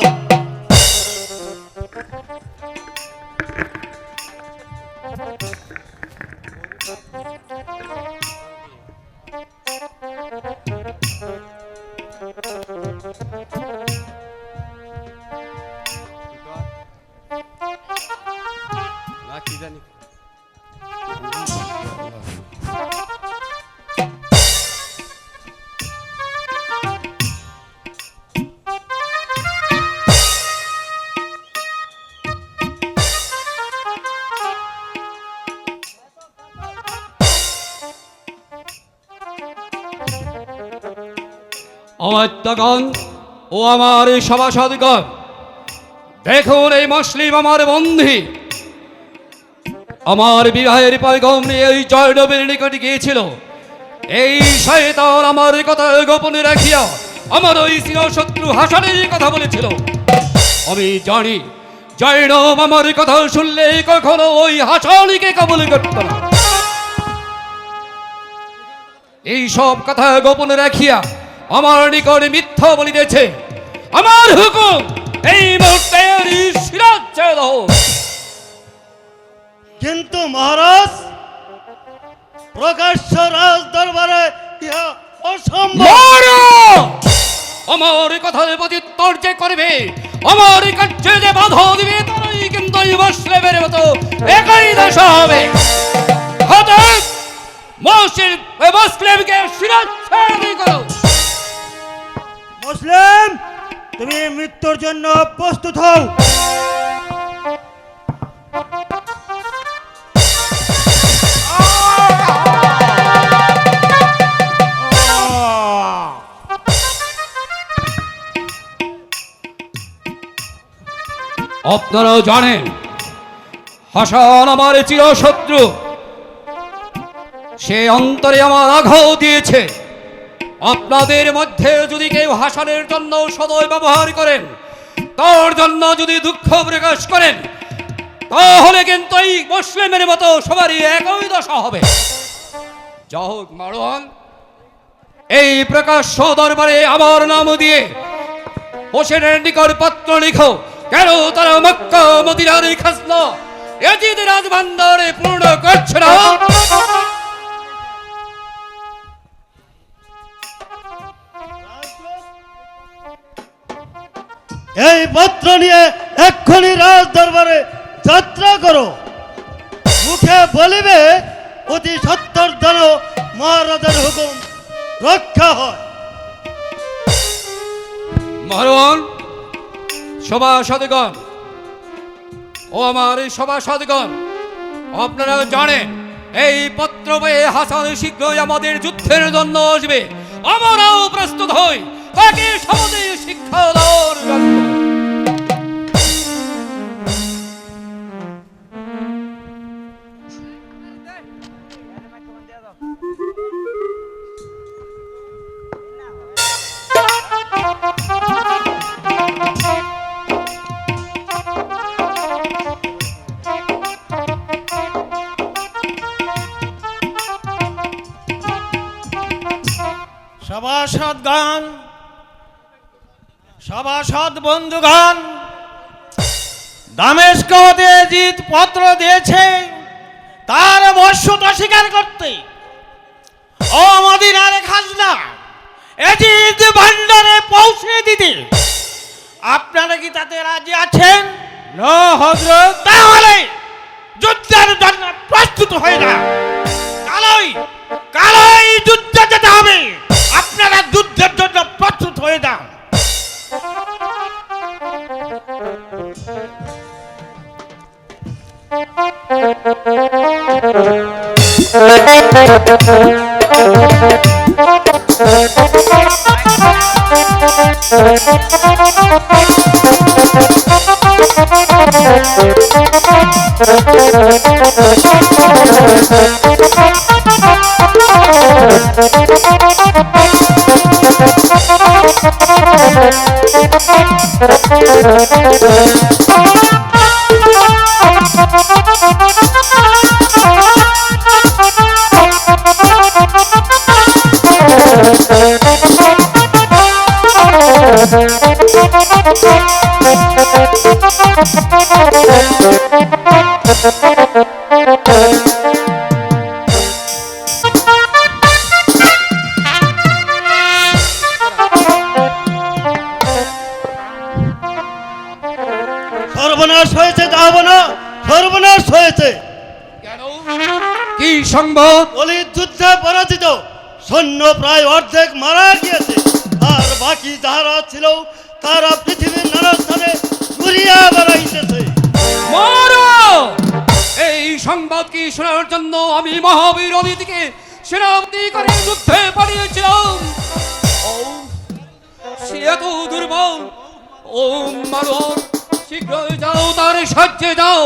অমাত্যগণ ও আমার সভাসদগণ, দেখুন এই মুসলিম আমার বন্ধী আমার বিবাহের পয়গাম নিয়ে এই জয়নবের নিকটে গিয়েছিল। এই শয়তান আমার কথা গোপনে রাখিয়া আমার ওই চিরশত্রু হাসানের কথা বলেছিল। আমি জানি জয়নব আমার কথা শুনলে কখনো ওই হাসানিকে কবল করত না। এই সব কথা গোপনে রাখিয়া আমার নিকটে মিথ্যা বলিতেছে। আমার হুকুম এই মুহূর্তে শিরাচ্ছেদ হোক। কিন্তু মহারাজ, প্রকাশ্য রাজ দরবারে ইহা অসম্ভব। মারো! আমার কথার প্রতি তর্জে করবে, আমার কাছে যে বাধা দিবে তারাই কিন্তু এই মুসলিমের মতো একই দশা হবে। হঠাৎ মুসলিমকে শিরাচ্ছেদ করো। মুসলিম, তুমি মৃত্যুর জন্য প্রস্তুত হও। আপনারাও জানেন হাসান আমার চিরশত্রু, সে অন্তরে আমার আঘাত দিয়েছে। আপনাদের মধ্যে যদি কেউ হাসানের জন্য সদয় ব্যবহার করেন, তার জন্য যদি দুঃখ প্রকাশ করেন, তাহলে কিন্তু এই মুসলিমের মতো সবারই একই দশা হবে। যা হোক মারোয়ান, এই প্রকাশ্য দরবারে আমার নাম দিয়ে হোসেনের নিকট পত্র লিখো, কেন তারা মক্কা মদিনার খাজনা এজিদ রাজভান্ডারে পূর্ণ করছে না? এই পত্র নিয়ে এক্ষুনি রাজ দরবারে যাত্রা করো। মুখে বলিবে অতি সত্তর যেন মহারাজের হুকুম রক্ষা হয়। মহারাজ, সভাসদগণ ও আমার এই সভাসদগণ, আপনারা জানেন এই পত্র পেয়ে হাসান শীঘ্রই আমাদের যুদ্ধের জন্য আসবে। আমরাও প্রস্তুত হই তাকে সমাজে শিক্ষা দেওয়ার জন্য। সভাসদগণ, সভাসদ বন্ধুগণ, দামেস্ক হতে এজিদ পত্র দিয়েছে তার বশ্যতা স্বীকার করতে ও মদিনার খাজনা এজিদ ভান্ডারে পৌঁছে দিতে। আপনারা কি তাতে রাজি আছেন? না হযরত। তাহলে যুদ্ধের জন্য প্রস্তুত হয়ে না। কালই কালই যুদ্ধে যেতে হবে। আপনারা যুদ্ধের জন্য প্রস্তুত হয়ে যান। সর্বনাশ হয়েছে, যাব না, সর্বনাশ হয়েছে। কেন? কি সংবাদ? অলির যুদ্ধে পরাজিত সৈন্য প্রায় অর্ধেক মারা গিয়েছে, আর বাকি যারা ছিল তারা পৃথিবীর নানা স্থানে ঘুরিয়া বেড়াইতেছে। এই সংবাদ কি শোনার জন্য আমি মহাবীর অদিতিকে সেনাপতি করে যুদ্ধে পাঠিয়েছিলাম। ও সে এত দুর্বল। ও মারণ, শীঘ্রই যাও, তার সাহায্যে যাও।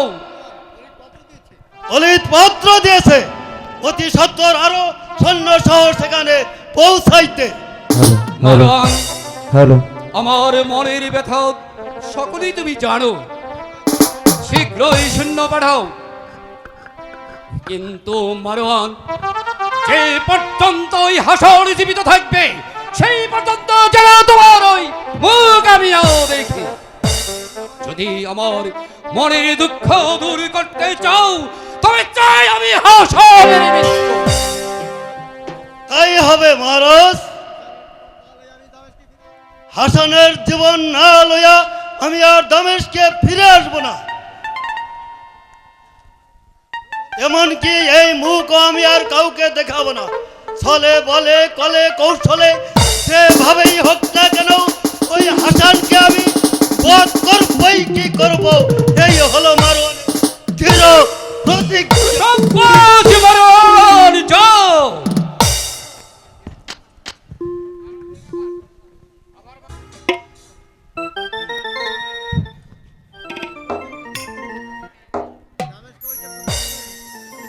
অলিত পত্র দিয়েছে অতি সত্বর আরো সৈন্য সহ সেখানে পৌঁছাইতে। মারণ, আমার মনের ব্যথা সকলেই তুমি জানো। শীঘ্রই সৈন্য পাঠাও। কিন্তু মারওয়ান, যে পর্যন্ত ওই হাসর জীবিত থাকবে সেই পর্যন্ত যেন তোমার ওই মুখ আমি দেখি। যদি আমার মনের দুঃখ দূর করতে চাও তবে চাই আমি হাসরের মৃত্যু। তাই হবে মহারাজ। হাসানের জীবন না লইয়া আমি আর দামেস্কে ফিরে আসব না। এমনকি এই মুখও আমি আর কাউকে দেখাবো না। ছলে বলে কলে কৌশলে সেভাবেই হোক না কেন ওই হাসানকে আমি বধ করবই। কি করব, এই হলো মারওয়ানের দৃঢ় প্রতিজ্ঞা। সম্পদ মারওয়ান, যাও।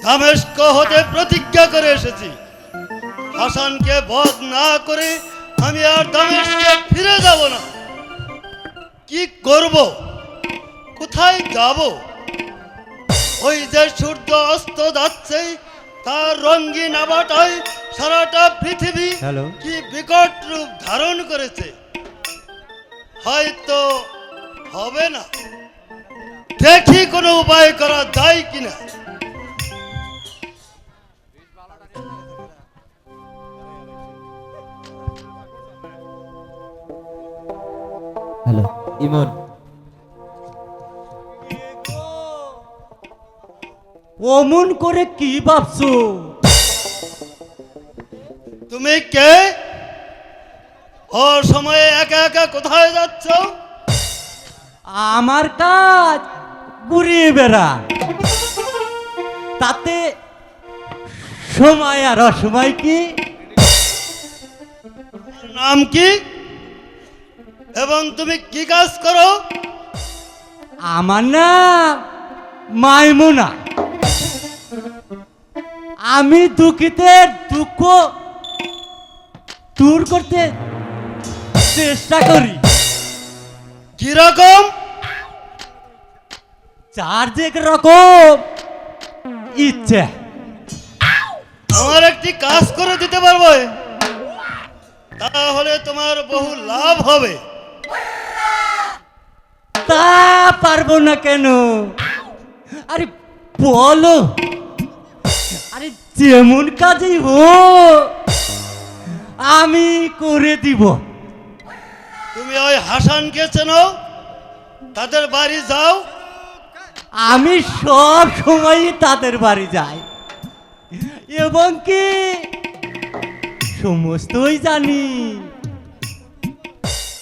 দামেস্ক হতে প্রতিজ্ঞা করে এসেছি, হাসানকে বধ না করে আমি আর দামেস্কে ফিরে যাব না। কি করব, কোথায় যাব? ওই যে সূর্য অস্ত যাচ্ছে তার রঙিন আভাটায় সারাটা পৃথিবী কি বিকট রূপ ধারণ করেছে। হয়তো হবে না, দেখি কোনো উপায় করা যায় কিনা। হ্যালো ইমন, অমন করে কি ভাবছো? তুমি কে? ও সময়ে একা একা কোথায় যাচ্ছ? আমার কাজ ঘুরিয়ে বেড়া, তাতে সময় আর অসময় কি? নাম কি এবং তুমি কি কাজ করো? আমার নাম মাইমুনা। আমি দুঃখিতের দুঃখ দূর করতে চেষ্টা করি। কিরকম? যার যে রকম ইচ্ছে। আমার একটি কাজ করে দিতে পারবে? তাহলে তোমার বহু লাভ হবে। তা পারবো না কেন? আরে বলো, আরে যেমন কাজেই হোক আমি করে দিব। তুমি ওই হাসানকে চেনো? তাদের বাড়ি যাও। আমি সব সময় তাদের বাড়ি যাই এবং কি সমস্তই জানি।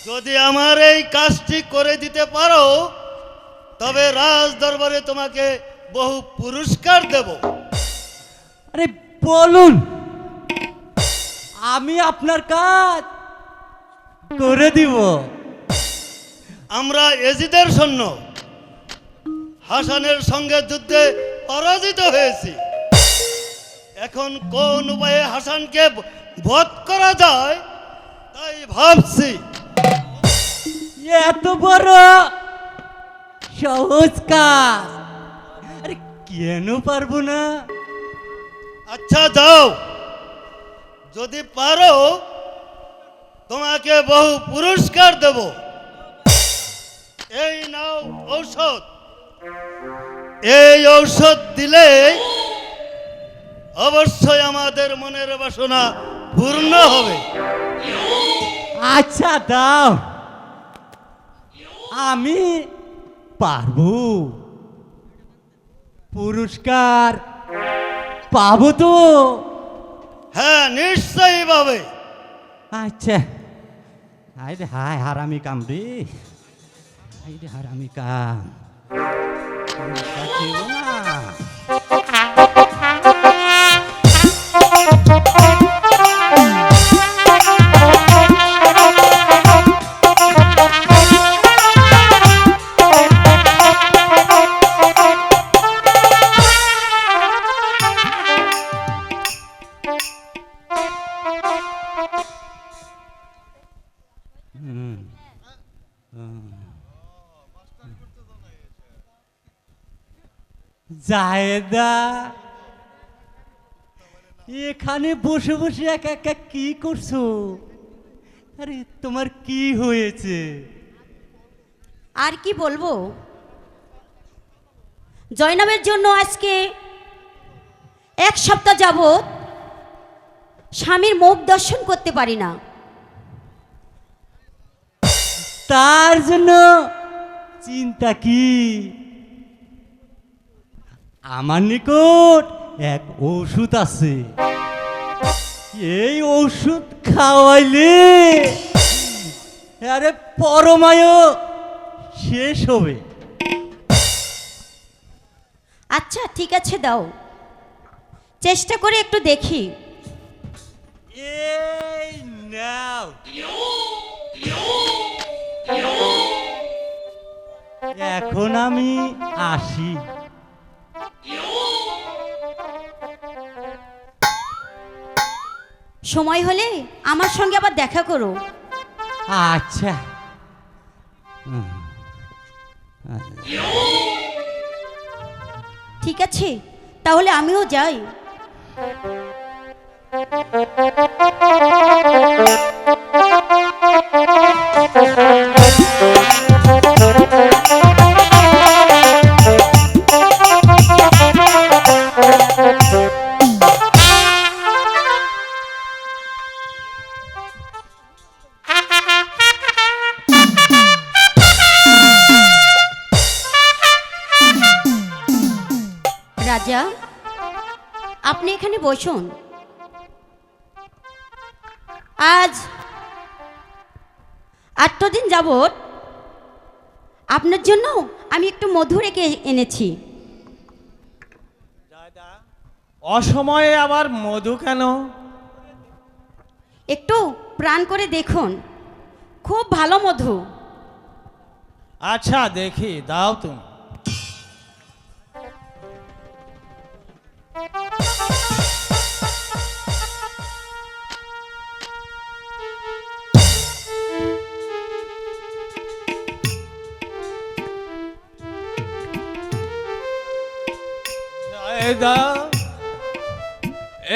যদি আমার এই কাজটি করে দিতে পারো তবে রাজ দরবারে তোমাকে বহু পুরস্কার দেব। আরে বলুন, আমি আপনার কাজ করে দিব। আমরা এজিদের সৈন্য হাসানের সঙ্গে যুদ্ধে পরাজিত হয়েছি। এখন কোন উপায়ে হাসানকে বধ করা যায় তাই ভাবছি। এত বড় সহজ কাজ, আরে কেন পারবো না? আচ্ছা যাও, যদি পারো তোমাকে বহু পুরস্কার দেব। এই নাও ঔষধ। এই ঔষধ দিলে অবশ্যই আমাদের মনের বাসনা পূর্ণ হবে। আচ্ছা দাও, আমি পারবো। পুরস্কার পাবো তো? হ্যাঁ, নিশ্চয়ই পাবে। আচ্ছা, হাই রে হাই, হারামি কাম রে, হাই রে হারামি কাম। পুরস্কার দেব না। জায়েদা, এখানে বসে বসে একা একা কি করছো? আরে তোমার কি হয়েছে? আর কি বলবো, জয়নবের জন্য আজকে 1 সপ্তাহ যাবৎ স্বামীর মুখ দর্শন করতে পারি না। তার জন্য চিন্তা কি? আমার নিকট এক ওষুধ আছে, এই ওষুধ খাওয়াইলে আরে পরমায়ু শেষ হবে। আচ্ছা ঠিক আছে, দাও, চেষ্টা করে একটু দেখি। এই নাও। এখন আমি আসি। সময় হলে আমার সঙ্গে আবার দেখা করো। আচ্ছা। ঠিক আছে, তাহলে আমিও যাই। রাজা, আপনি এখানে বসুন। আজ 8 দিন যাবত আপনার জন্য আমি একটু মধু রেখে এনেছি। অসময়ে আবার মধু কেন? একটু প্রাণ করে দেখুন, খুব ভালো মধু। আচ্ছা দেখি, দাও তুমি। জয়দা,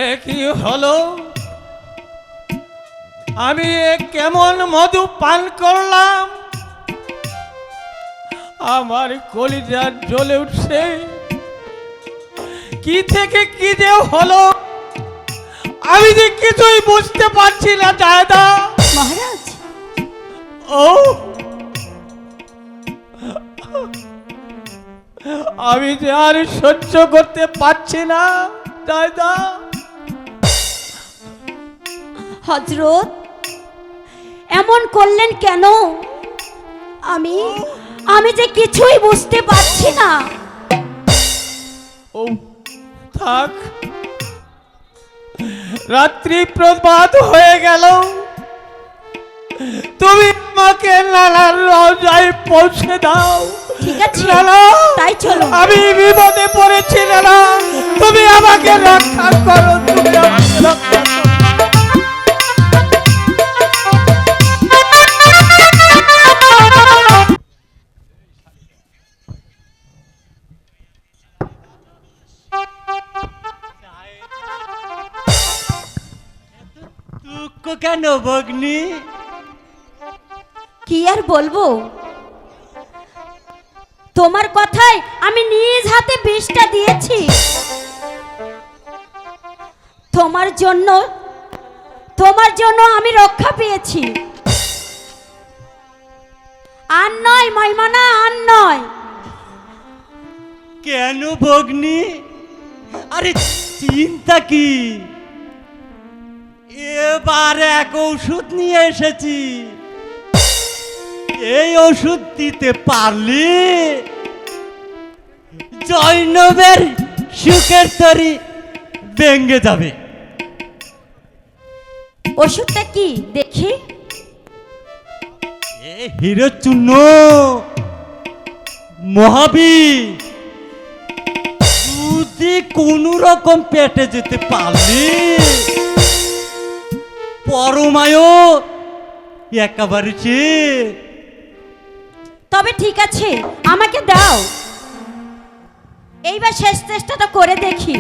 এ কি হলো? আমি এ কেমন মধু পান করলাম? আমার কলিজা জ্বলে উঠছে। কি থেকে কি যে হলো আমি যে কিছুই বুঝতে পারছি না জয়দা। মহারাজ, ও আমি যে আর সহ্য করতে পারছি না জয়দা। হযরত, এমন করলেন কেন? আমি যে কিছুই বুঝতে পারছি না। ও থাক, রাত্রি প্রভাত হয়ে গেল, তুমি আমাকে নানার রওজায় পৌঁছে দাও। ঠিক আছে, নানা, তাই চলো। আমি বিপদে পড়েছি নানা, তুমি আমাকে রক্ষা করো, তুমি আমাকে রক্ষা করো। দুঃখ কেন ভগ্নি? কি আর বলবো, তোমার কথায় আমি নিজ হাতে বিষটা দিয়েছি। তোমার জন্য আমি রক্ষা পেয়েছি। আর নয় মাইমানা, আর নয়। কেন ভগ্নি? আরে চিন্তা কি, এবার এক ওষুধ নিয়ে এসেছি। এই ওষুধ দিতে পারলে জৈনবের সুখের তরি ভেঙে যাবে। ওষুধটা কি দেখি? হিরো চূর্ণ মহাবীর, যদি কোন রকম পেটে যেতে পারলে পরমায়ু একেবারে সে। তবে ঠিক আছে, আমাকে দাও, এইবার শেষ চেষ্টাটা করে দেখি।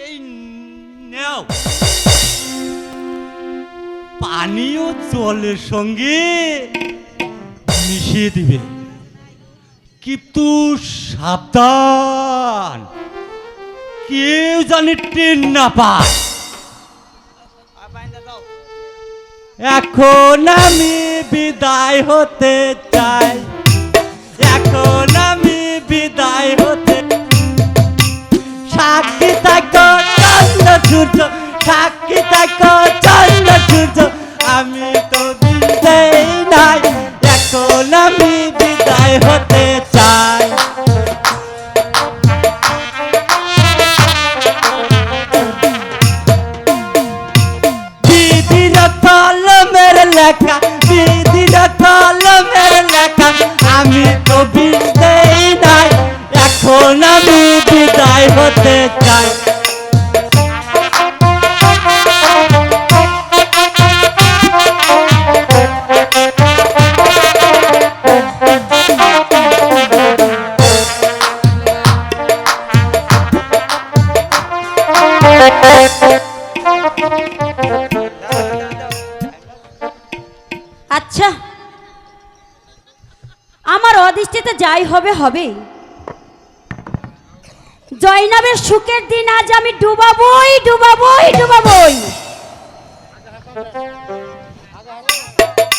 এই নাও, পানি ও জলের সঙ্গে মিশিয়ে দিবে, কিন্তু সাবধান, কেউ জানি টেন না পায়। এখন আমি বিদায় হতে চাই, এখন আমি বিদায় হতে। সাক্ষী থাকো চন্দ্র সূর্য, সাক্ষী থাকো চন্দ্র সূর্য, আমি তো বিদায় নাই, এখন আমি বিদায় হতে চাই। বিধির কলমের লেখা, বিধির কলমের লেখা, আমি তো বিদায় নাই, এখন আমি বিদায় হতে চাই। আচ্ছা, আমার অদৃষ্টিতে যাই হবে হবে। জয়নবের সুখের দিন আজ আমি ডুবাবই ডুবাবই ডুবাবই।